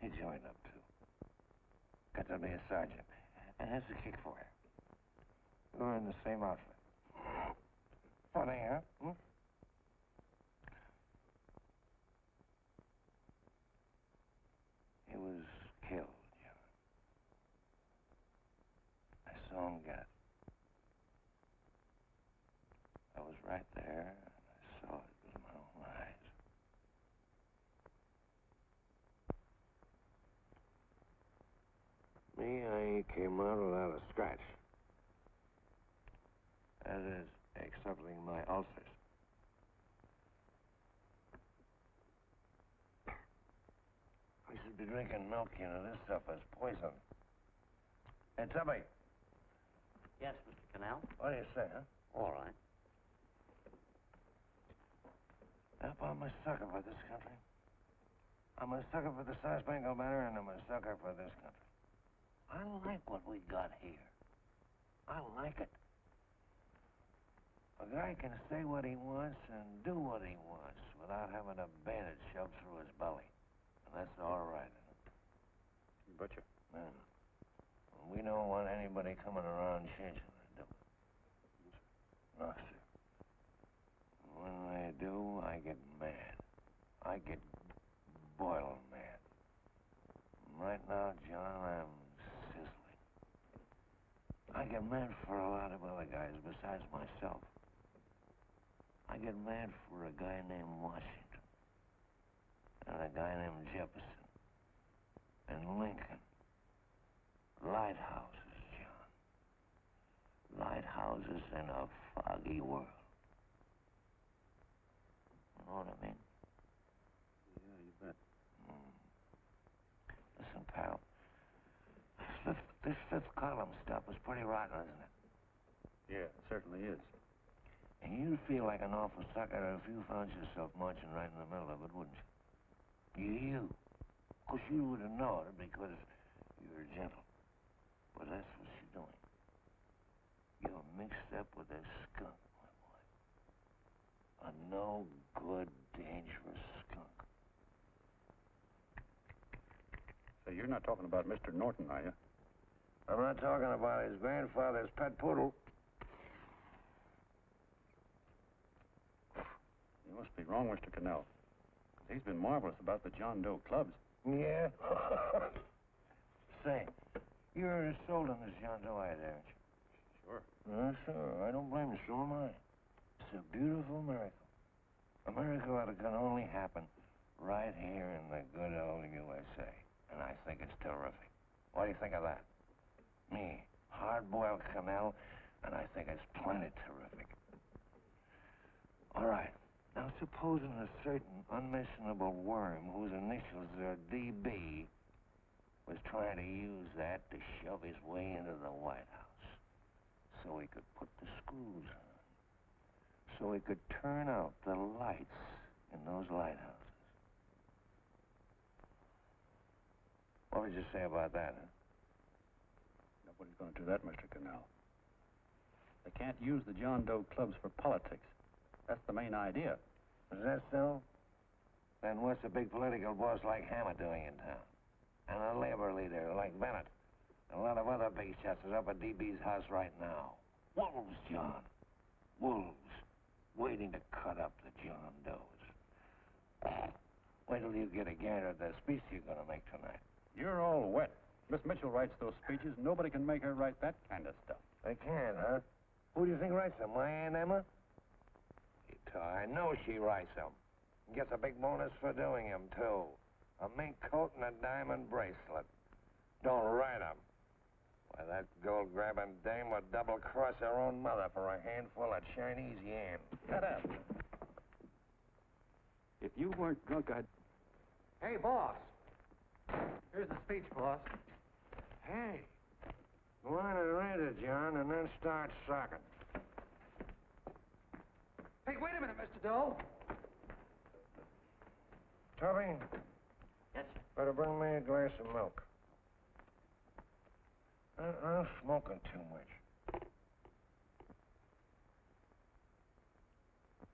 He joined up, too. Got to be a sergeant. And here's the kick for you. We were in the same outfit. Funny, huh? Hmm? He was killed, John. I saw him get it. I was right there, and I saw it with my own eyes. Me, I came out without a scratch. That is, excepting my ulcers. We should be drinking milk, you know. This stuff is poison. Hey, Tubby. Yes, Mr. Connell? What do you say, huh? All right. Yep, I'm a sucker for this country. I'm a sucker for the Star-Spangled Banner, and I'm a sucker for this country. I like what we got here. I like it. I guy can say what he wants and do what he wants without having a bayonet shoved through his belly. And that's all right. You betcha. Man, we don't want anybody coming around changing it, do we? No, sir. When they do, I get mad. I get boiling mad. Right now, John, I'm sizzling. I get mad for a lot of other guys besides myself. I get mad for a guy named Washington, and a guy named Jefferson, and Lincoln. Lighthouses, John. Lighthouses in a foggy world. You know what I mean? Yeah, you bet. Listen, pal. This fifth column stuff is pretty rotten, isn't it? Yeah, it certainly is. And you'd feel like an awful sucker if you found yourself marching right in the middle of it, wouldn't you? You. Of course, you would have known it because you're gentle. But that's what you're doing. You're mixed up with a skunk, my boy. A no-good, dangerous skunk. Say, you're not talking about Mr. Norton, are you? I'm not talking about his grandfather's pet poodle. You must be wrong, Mr. Cannell. 'Cause he's been marvelous about the John Doe clubs. Yeah? Say, you're sold on this John Doe idea, aren't you? Sure. Sure. I don't blame you. So am I. It's a beautiful miracle. A miracle that can only happen right here in the good old USA. And I think it's terrific. What do you think of that? Me, hard-boiled Cannell, and I think it's plenty terrific. All right. Now, supposing a certain unmentionable worm whose initials are DB was trying to use that to shove his way into the White House so he could put the screws on, so he could turn out the lights in those lighthouses. What would you say about that, huh? Nobody's going to do that, Mr. Cannell. They can't use the John Doe clubs for politics. That's the main idea. Is that so? Then what's a big political boss like Hammer doing in town? And a labor leader like Bennett? And a lot of other big shots is up at DB's house right now. Wolves, John. Wolves. Waiting to cut up the John Does. Wait till you get a gander at the speech you're going to make tonight. You're all wet. Miss Mitchell writes those speeches. Nobody can make her write that kind of stuff. They can't, huh? Who do you think writes them? My Aunt Emma? I know she writes them. Gets a big bonus for doing them, too. A mink coat and a diamond bracelet. Don't write them. Why, that gold-grabbing dame would double-cross her own mother for a handful of Chinese yams. Shut up. If you weren't drunk, I'd... Hey, boss. Here's the speech, boss. Hey, go on and read it, John, and then start sucking. Hey, wait a minute, Mr. Doe. Tubby? Yes, sir. Better bring me a glass of milk. I'm smoking too much.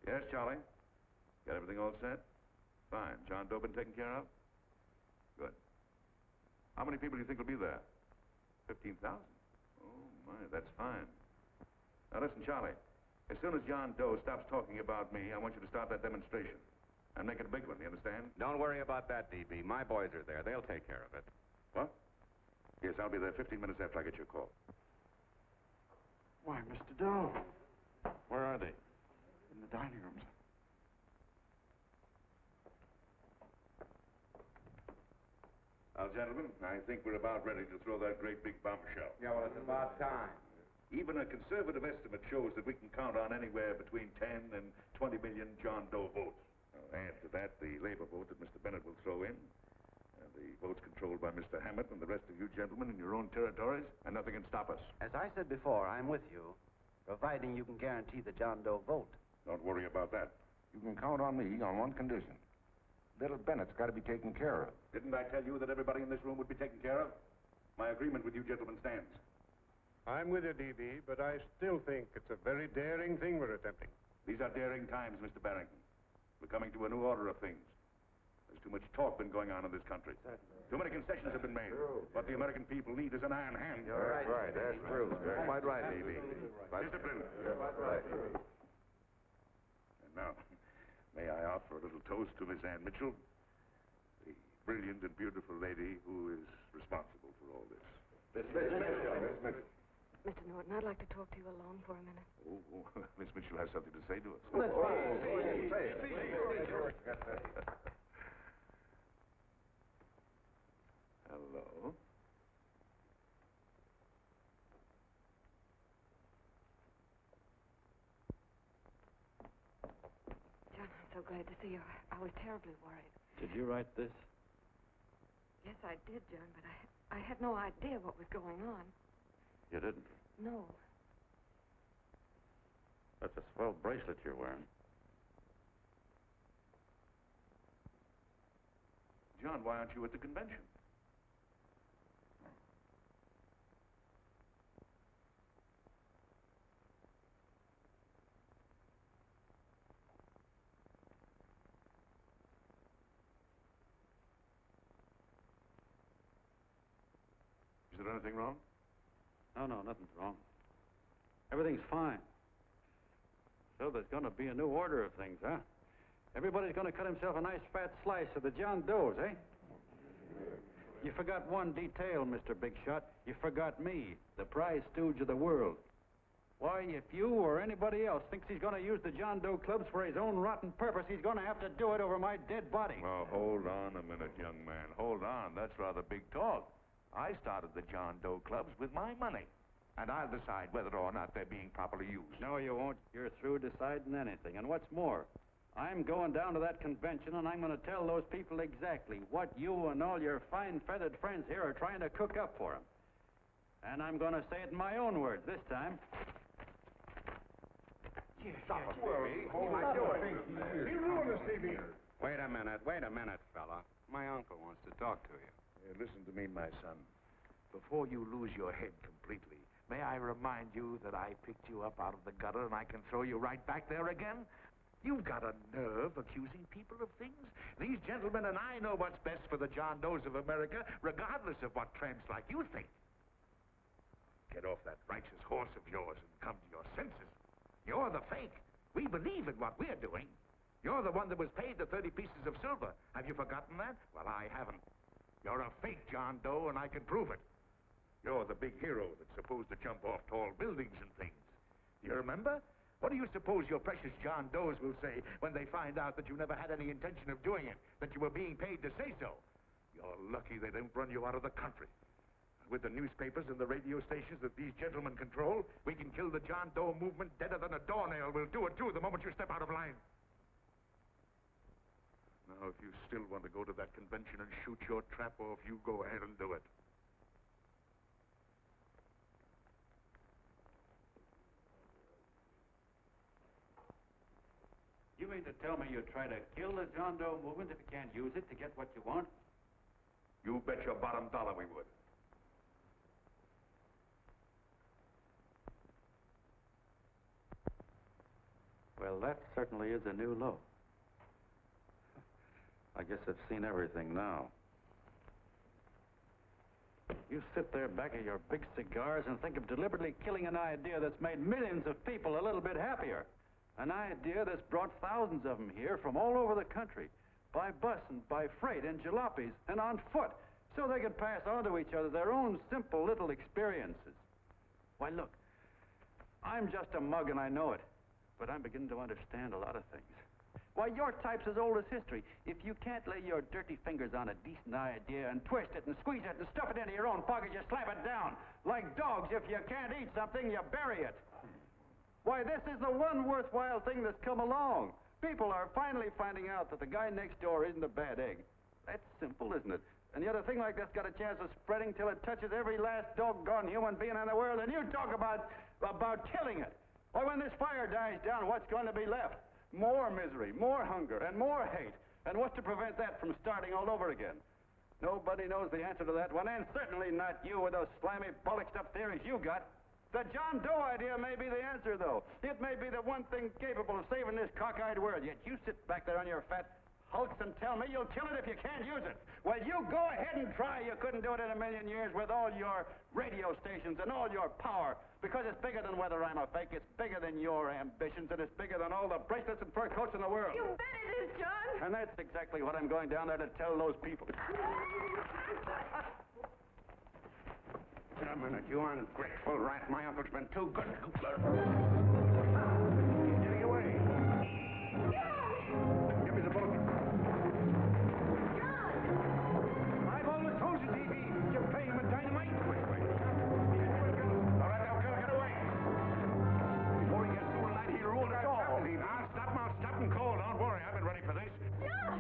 Yes, Charlie? Got everything all set? Fine. John Doe been taken care of? Good. How many people do you think will be there? 15,000? Oh, my, that's fine. Now, listen, Charlie. As soon as John Doe stops talking about me, I want you to start that demonstration. And make it a big one, you understand? Don't worry about that, DB. My boys are there. They'll take care of it. What? Yes, I'll be there 15 minutes after I get your call. Why, Mr. Doe. Where are they? In the dining room. Now, gentlemen, I think we're about ready to throw that great big bombshell. Yeah, well, it's about time. Even a conservative estimate shows that we can count on anywhere between 10 and 20 million John Doe votes. Now, add to that the labor vote that Mr. Bennett will throw in, and the votes controlled by Mr. Hammett and the rest of you gentlemen in your own territories, and nothing can stop us. As I said before, I'm with you, providing you can guarantee the John Doe vote. Don't worry about that. You can count on me on one condition. Little Bennett's got to be taken care of. Didn't I tell you that everybody in this room would be taken care of? My agreement with you gentlemen stands. I'm with you, D.B., but I still think it's a very daring thing we're attempting. These are daring times, Mr. Barrington. We're coming to a new order of things. There's too much talk been going on in this country. Too many concessions have been made. What the American people need is an iron hand. You're right. That's true. You're quite right, D.B. Discipline. Right. And now, may I offer a little toast to Miss Ann Mitchell, the brilliant and beautiful lady who is responsible for all this. Mr. Norton, I'd like to talk to you alone for a minute. Oh, Miss Mitchell has something to say to us. Hello. John, I'm so glad to see you. I was terribly worried. Did you write this? Yes, I did, John, but I had no idea what was going on. You didn't? No. That's a swell bracelet you're wearing. John, why aren't you at the convention? Is there anything wrong? No, nothing's wrong. Everything's fine. So there's going to be a new order of things, huh? Everybody's going to cut himself a nice fat slice of the John Does, eh? You forgot one detail, Mr. Big Shot. You forgot me, the prize stooge of the world. Why, if you or anybody else thinks he's going to use the John Doe clubs for his own rotten purpose, he's going to have to do it over my dead body. Well, hold on a minute, young man. Hold on. That's rather big talk. I started the John Doe clubs with my money. And I'll decide whether or not they're being properly used. No, you won't. You're through deciding anything. And what's more, I'm going down to that convention, and I'm going to tell those people exactly what you and all your fine feathered friends here are trying to cook up for them. And I'm going to say it in my own words this time. Stop it, baby. Hold my door. You ruined us, D.B. Wait a minute, fella. My uncle wants to talk to you. Listen to me, my son. Before you lose your head completely, may I remind you that I picked you up out of the gutter and I can throw you right back there again? You've got a nerve accusing people of things. These gentlemen and I know what's best for the John Does of America, regardless of what tramps like you think. Get off that righteous horse of yours and come to your senses. You're the fake. We believe in what we're doing. You're the one that was paid the 30 pieces of silver. Have you forgotten that? Well, I haven't. You're a fake John Doe, and I can prove it. You're the big hero that's supposed to jump off tall buildings and things. Do you remember? What do you suppose your precious John Does will say when they find out that you never had any intention of doing it, that you were being paid to say so? You're lucky they don't run you out of the country. With the newspapers and the radio stations that these gentlemen control, we can kill the John Doe movement deader than a doornail. We'll do it, too, the moment you step out of line. Now, if you still want to go to that convention and shoot your trap off, you go ahead and do it. You mean to tell me you try to kill the John Doe movement if you can't use it to get what you want? You bet your bottom dollar we would. Well, that certainly is a new low. I guess I've seen everything now. You sit there back of your big cigars and think of deliberately killing an idea that's made millions of people a little bit happier. An idea that's brought thousands of them here from all over the country, by bus and by freight and jalopies and on foot, so they could pass on to each other their own simple little experiences. Why, look, I'm just a mug and I know it, but I'm beginning to understand a lot of things. Why, your type's as old as history. If you can't lay your dirty fingers on a decent idea and twist it and squeeze it and stuff it into your own pocket, you slap it down. Like dogs, if you can't eat something, you bury it. Why, this is the one worthwhile thing that's come along. People are finally finding out that the guy next door isn't a bad egg. That's simple, isn't it? And yet a thing like this got a chance of spreading till it touches every last doggone human being in the world, and you talk about killing it. Why, when this fire dies down, what's going to be left? More misery, more hunger, and more hate. And what's to prevent that from starting all over again? Nobody knows the answer to that one, and certainly not you with those slimy, bollocked-up theories you got. The John Doe idea may be the answer, though. It may be the one thing capable of saving this cockeyed world. Yet you sit back there on your fat hulks and tell me you'll kill it if you can't use it. Well, you go ahead and try. You couldn't do it in a million years with all your radio stations and all your power. Because it's bigger than whether I'm a fake. It's bigger than your ambitions, and it's bigger than all the bracelets and fur coats in the world. You bet it is, John. And that's exactly what I'm going down there to tell those people. A minute, you ungrateful rat. My uncle's been too good. He's getting away. Give me the bullet. John! I've always told you, TV, you're playing with dynamite. Wait. All right, now, get away. Before he gets through tonight, he'll rule us all. I'll stop him cold. Don't worry, I've been ready for this. John!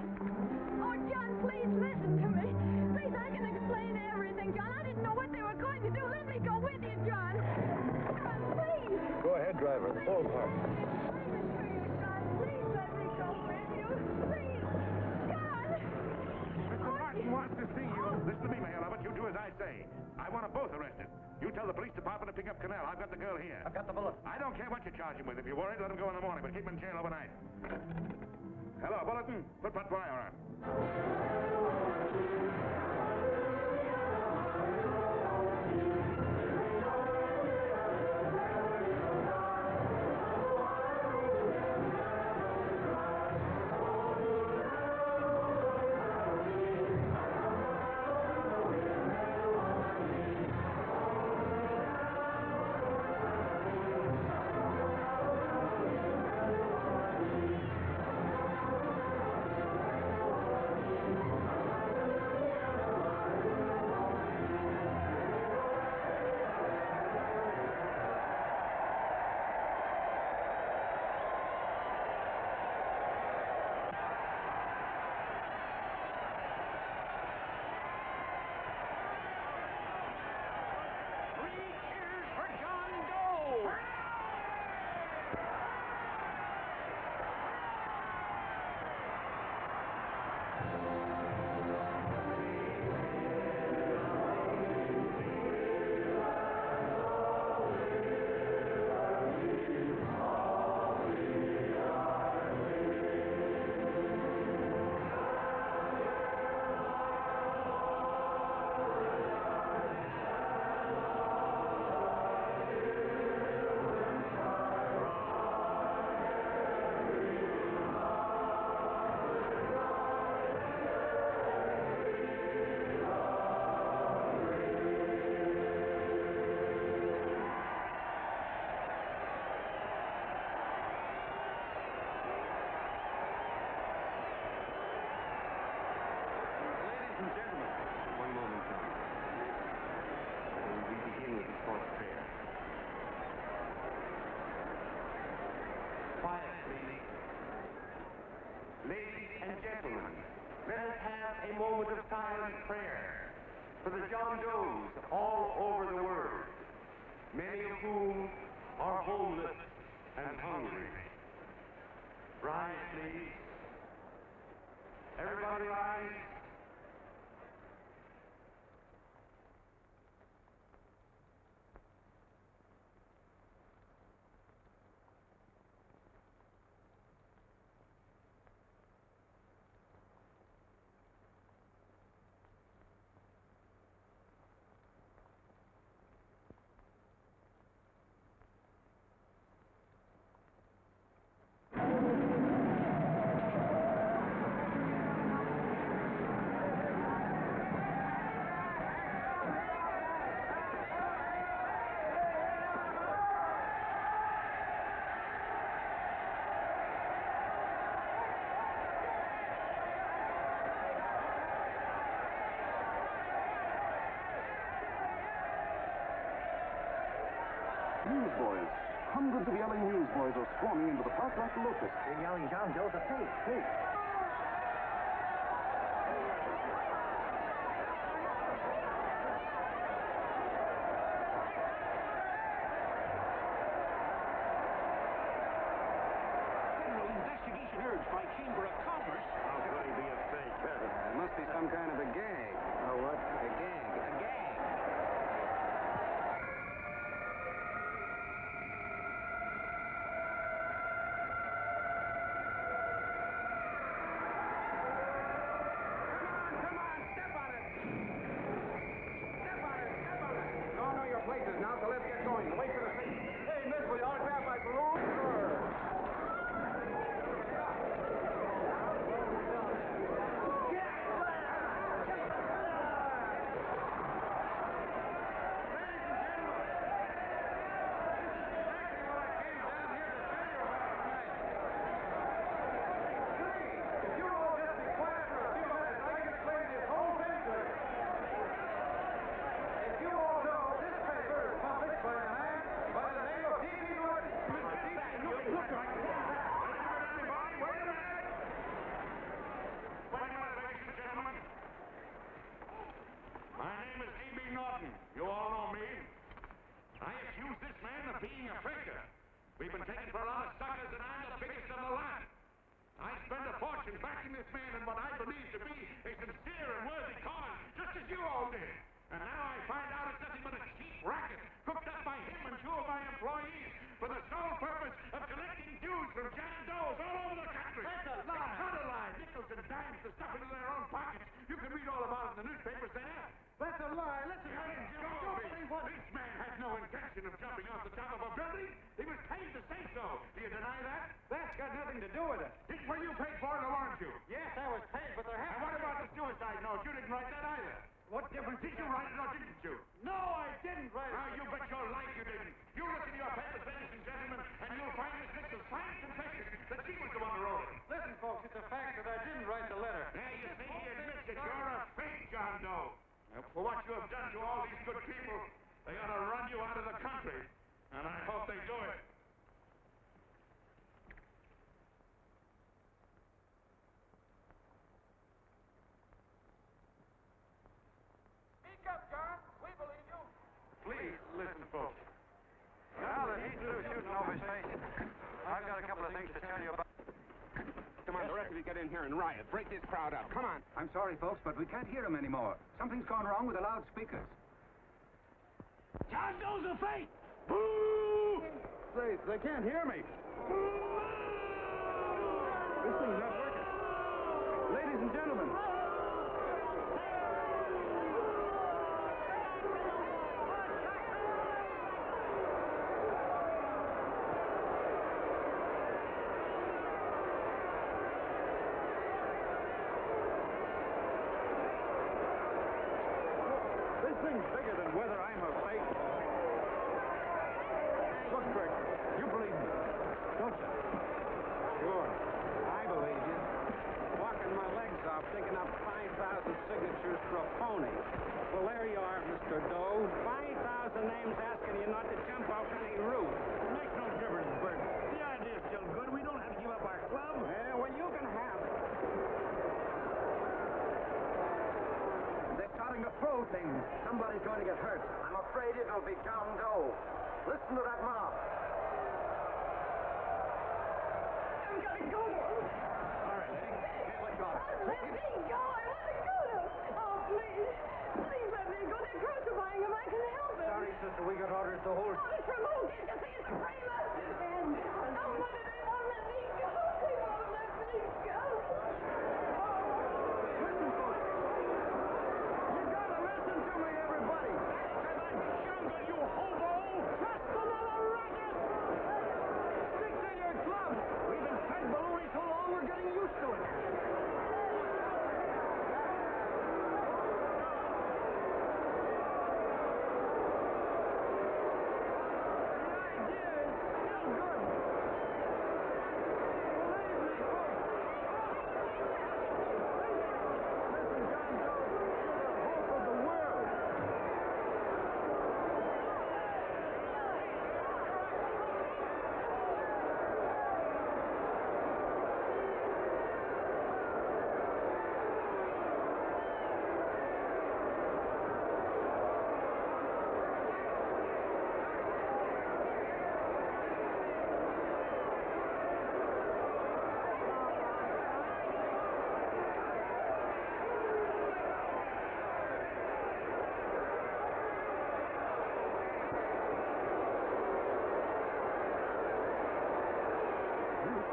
Oh, John, please listen to me. Please, I can explain everything, John. I didn't know what they were going to do. Let me go with you, John. John, please. Go ahead, driver. The full part. Please let me go with you. Please. John! Mr. Martin wants to see you. Listen to me, Mayor Lovett. You do as I say. I want them both arrested. You tell the police department to pick up Canal. I've got the girl here. I've got the bullet. I don't care what you charge him with. If you're worried, let him go in the morning, but keep him in jail overnight. Hello, Bulletin. Put wire on. Ladies and gentlemen, let us have a moment of silent prayer for the John Does all over the world, many of whom are homeless and hungry. Rise, please. Everybody rise. Newsboys. Hundreds of yelling newsboys are swarming into the park like locusts. They're yelling John Doe's a fake, fake. Federal investigation urged by Chamber of Commerce. How could he be a fake? It must be some kind of a gag. A what? A gag. A gag. lot of suckers, and I'm the biggest of the lot. I spent a fortune backing this man in what I believe to be a sincere and worthy cause, just as you all did. And now I find out it's nothing but a cheap racket cooked up by him and two of my employees for the sole purpose of collecting dues from John Doe's all over the country. That's a lie. It's not a lie. Nickels and dimes to stuff into their own pockets. You can read all about it in the newspapers there. That's a lie. Listen, This man had no intention of jumping off the top of a building. He was paid to say so. Do you deny that? That's got nothing to do with it. Were you paid for it, or weren't you? Yes, I was paid, but there And what about the suicide note? You didn't write that either. What difference Did you write it or didn't you? No, I didn't write it. Now, you bet your life you didn't. You look in your papers, ladies and gentlemen, and you'll find Miss Nixon's fine confession that she was the one who wrote it. Listen, folks, it's a fact that I didn't write the letter. There you see, he admits that you're a fake John Doe. Now, for what you have done to all these good people, they ought to run you out of the country. And I hope they do it. Speak up, John. We believe you. Please, listen, folks. Now that he's through shooting over his face, I've got a couple of things to tell you about. Come on, the rest of you get in here and riot. Break this crowd up. Come on. I'm sorry, folks, but we can't hear him anymore. Something's gone wrong with the loudspeakers. John Doe's a fake. Boo! They can't hear me. This thing's not working. Ladies and gentlemen. This thing's bigger than whether I'm a fake. Look, Bert, you believe me, don't you? Sure. I believe you. Walking my legs off, thinking up 5,000 signatures for a phony. Well, there you are, Mr. Doe. 5,000 names asking you not to jump off any roof. It makes no difference, Bert. The idea's still good. We don't have to give up our club. Yeah, well, you can have it. They're starting to throw things. Somebody's going to get hurt. I'm afraid it'll be John Doe. Listen to that mob. I'm gonna go. All right, lady. Here, let go. Let me go. I want to go. Oh, please. Please let me go. They're crucifying him. I can help him. Sorry, sister, we got orders to hold. Orders from who? Can't you see it's a framer? And oh, mother, they won't let me go. They won't let me go. Listen, folks. You gotta listen to me, everybody. That's the jungle, you hobo. Just another racket. Stick to your club. We've been fed baloney so long, we're getting used to it.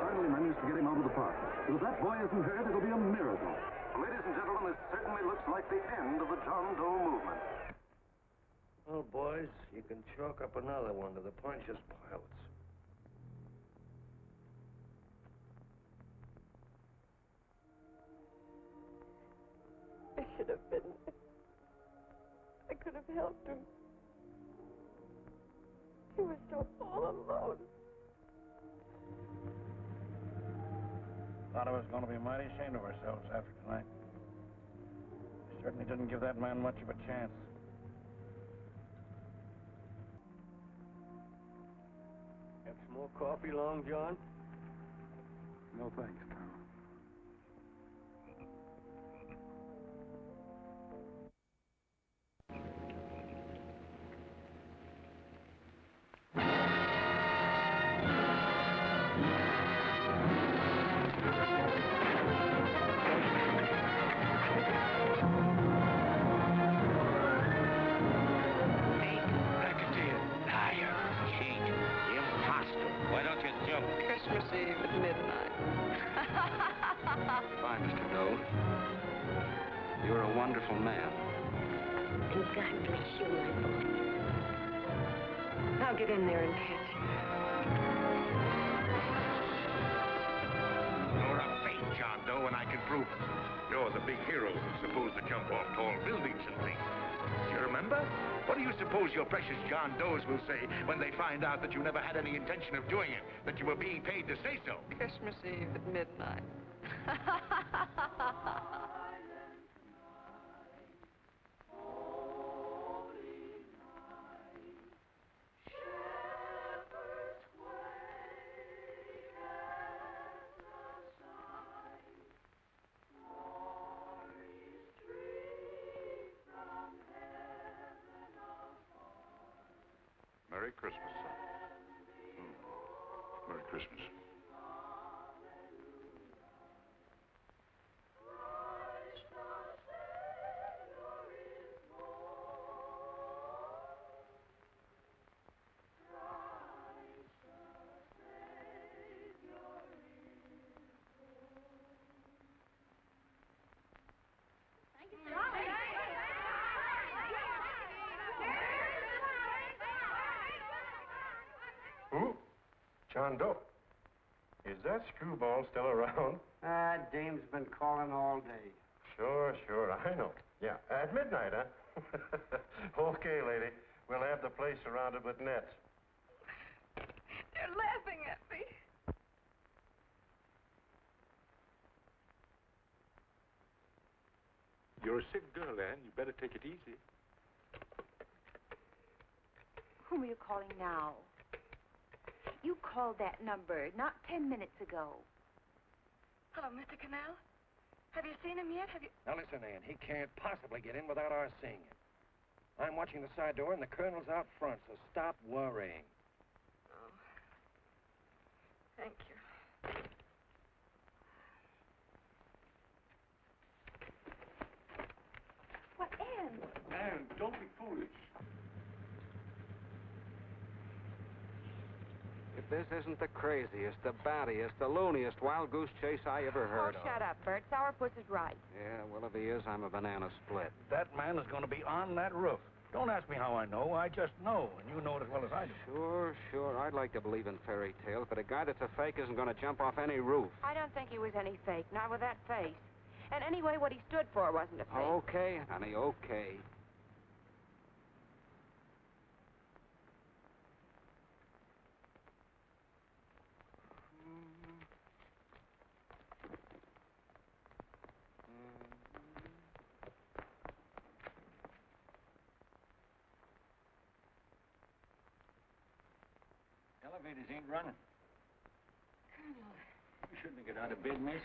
Finally managed to get him out of the park. But if that boy isn't hurt, it'll be a miracle. Ladies and gentlemen, this certainly looks like the end of the John Doe movement. Well, boys, you can chalk up another one to the Pontius Pilates. I should have been there. I could have helped him. He was so all alone. Thought I was going to be mighty ashamed of ourselves after tonight. We certainly didn't give that man much of a chance. Have some more coffee, Long John? No thanks, Tom. Christmas Eve at midnight. Bye, Mr. Doe. You're a wonderful man. And God bless you, my boy. I'll get in there and catch you. You're a fake John Doe, and I can prove it. You're the big hero who's supposed to jump off tall buildings and things. You remember? What do you suppose your precious John Does will say when they find out that you never had any intention of doing it, that you were being paid to say so? Christmas Eve at midnight. Merry Christmas, son. Merry Christmas. Who? John Doe. Is that screwball still around? Dame's been calling all day. Sure, I know. Yeah, at midnight, huh? Okay, lady. We'll have the place surrounded with nets. They're laughing at me. You're a sick girl, Ann. You better take it easy. Whom are you calling now? You called that number not 10 minutes ago. Hello, Mr. Canal. Have you seen him yet? Now listen, Ann, he can't possibly get in without our seeing him. I'm watching the side door, and the colonel's out front, so stop worrying. Oh. Thank you. What, Ann? Ann, don't be foolish. If this isn't the craziest, the battiest, the looniest wild goose chase I ever heard of. Shut up, Bert. Sourpuss is right. Yeah, well, if he is, I'm a banana split. That man is going to be on that roof. Don't ask me how I know. I just know, and you know it as well as I do. Sure. I'd like to believe in fairy tales, but a guy that's a fake isn't going to jump off any roof. I don't think he was any fake, not with that face. And anyway, what he stood for wasn't a fake. Okay, honey, okay. Elevators ain't running. Colonel, You shouldn't have got out of bed, miss.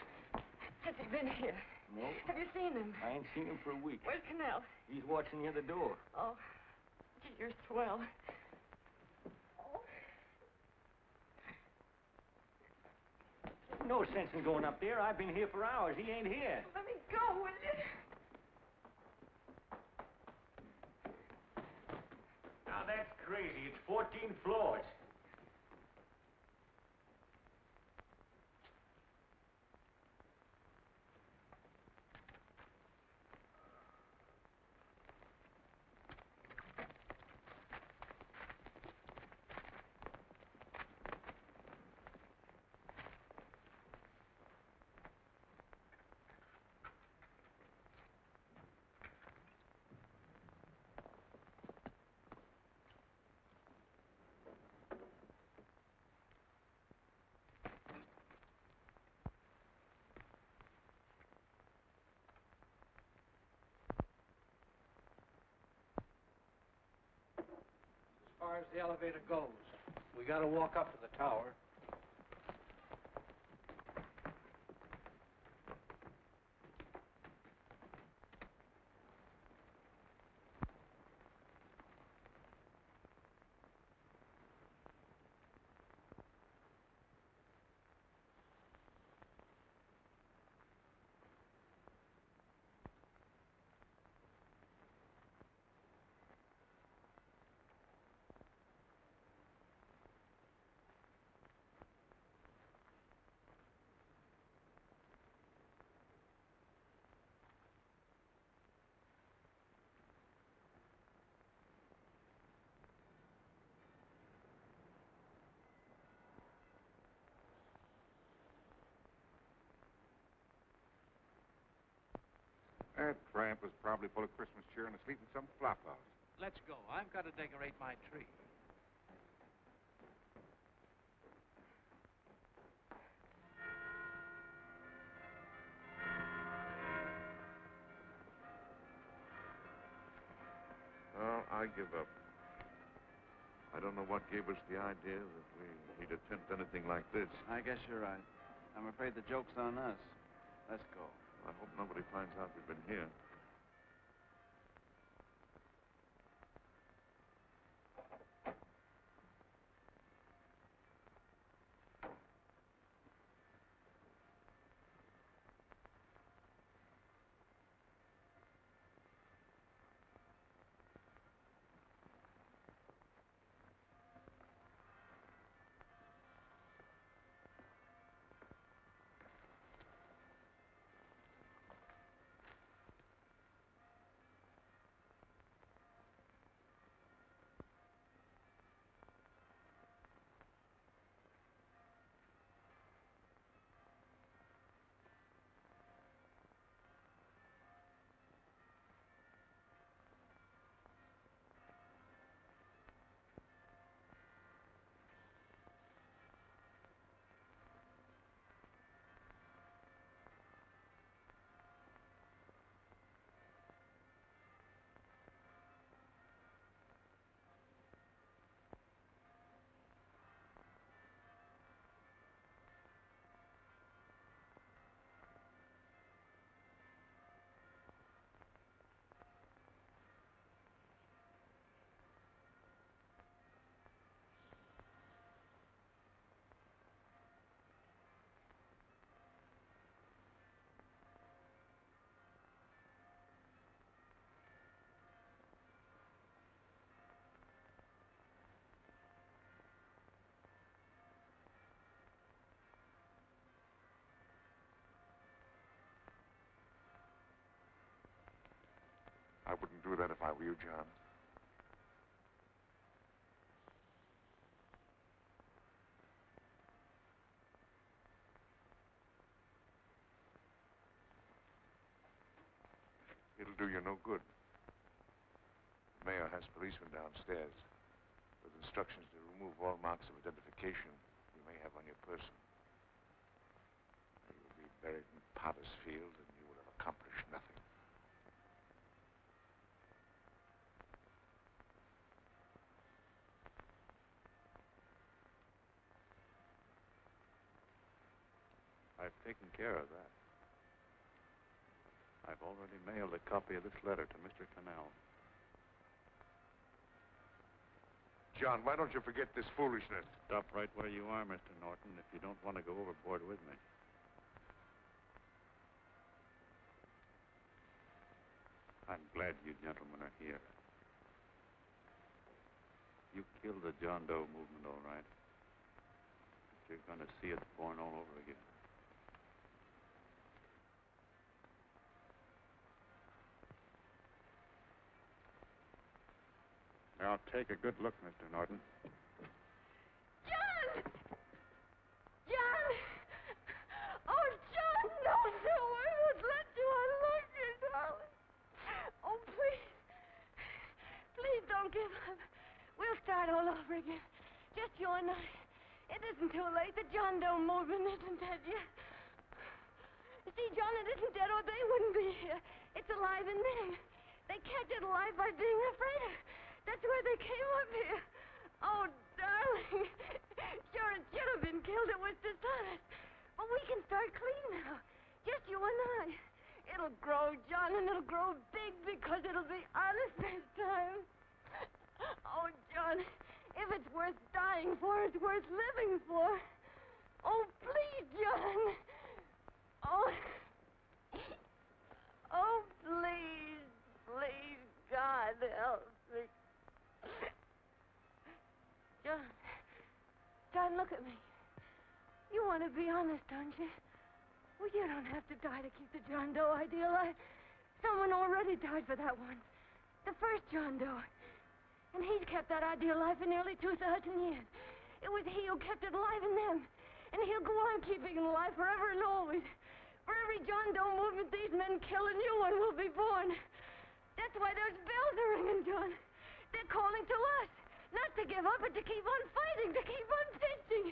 has he been here? No. Have you seen him? I ain't seen him for a week. Where's Canal? He's watching near the door. Oh, gee, you're swell. No sense in going up there. I've been here for hours. He ain't here. Let me go, will you? Now, that's crazy. It's 14 floors. As far as the elevator goes, we gotta walk up to the tower. That tramp was probably full of Christmas cheer and asleep in some flop house. Let's go. I've got to decorate my tree. Well, I give up. I don't know what gave us the idea that we'd attempt anything like this. I guess you're right. I'm afraid the joke's on us. Let's go. I hope nobody finds out we've been here. I wouldn't do that if I were you, John. It'll do you no good. The mayor has policemen downstairs with instructions to remove all marks of identification you may have on your person. You will be buried in Potter's Field, and you will have accomplished nothing. I've taken care of that. I've already mailed a copy of this letter to Mr. Cannell. John, why don't you forget this foolishness? Stop right where you are, Mr. Norton, if you don't want to go overboard with me. I'm glad you gentlemen are here. You killed the John Doe movement, all right. But you're going to see it born all over again. Now, take a good look, Mr. Norton. John! John! Oh, John, no, I won't let you. I love you, darling. Oh, please. Please don't give up. We'll start all over again. Just you and I. It isn't too late. The John Doe movement isn't dead yet. You see, John, it isn't dead or they wouldn't be here. It's alive in them. They kept it alive by being afraid of. That's why they came up here. Oh, darling. Sure, it should have been killed. It was dishonest. But we can start clean now. Just you and I. It'll grow, John, and it'll grow big because it'll be honest this time. Oh, John, if it's worth dying for, it's worth living for. Oh, please, John. Oh. Oh, please, please, God, help me. John, look at me. You want to be honest, don't you? Well, you don't have to die to keep the John Doe idea alive. Someone already died for that one. The first John Doe. And he's kept that idea alive for nearly 2,000 years. It was he who kept it alive in them. And he'll go on keeping it alive forever and always. For every John Doe movement these men kill a new one will be born. That's why those bells are ringing, John. They're calling to us. Not to give up, but to keep on fighting, to keep on pitching.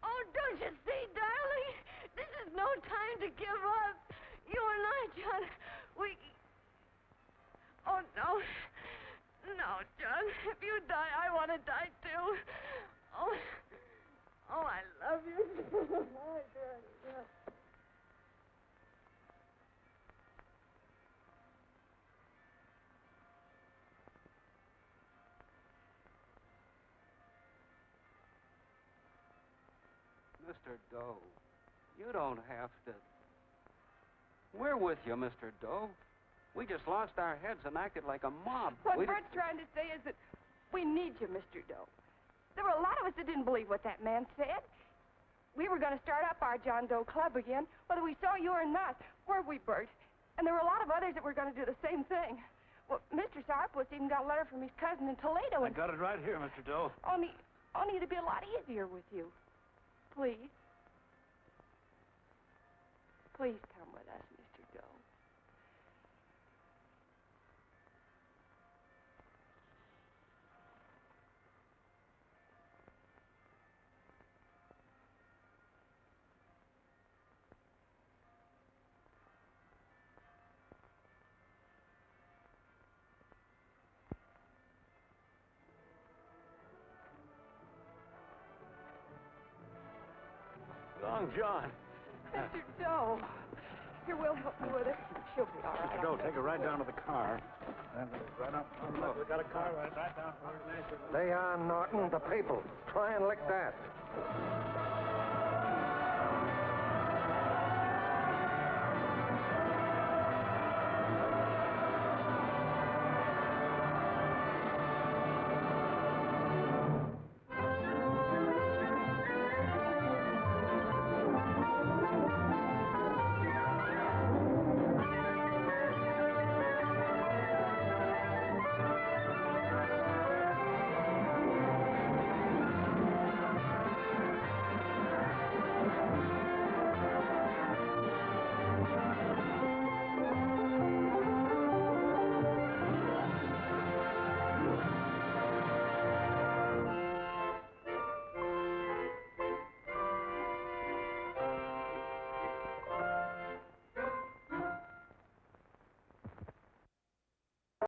Oh, don't you see, darling? This is no time to give up. You and I, John, we... Oh, no. No, John. If you die, I want to die, too. Oh, I love you. Oh, John. Mr. Doe, you don't have to. We're with you, Mr. Doe. We just lost our heads and acted like a mob. What Bert's trying to say is that we need you, Mr. Doe. There were a lot of us that didn't believe what that man said. We were going to start up our John Doe Club again, whether we saw you or not. Weren't we, Bert? And there were a lot of others that were going to do the same thing. Well, Mr. Sourpuss even got a letter from his cousin in Toledo. I got it right here, Mr. Doe. Only it'd be a lot easier with you. Please. Please come with us, Mr. Doe. Long John. Mr. Doe. Here, we'll help you with it. She'll be all right. Mr. Doe, take her right down to the car. Right up. Look, we got a car right down. They are, Norton, the people. Try and lick that.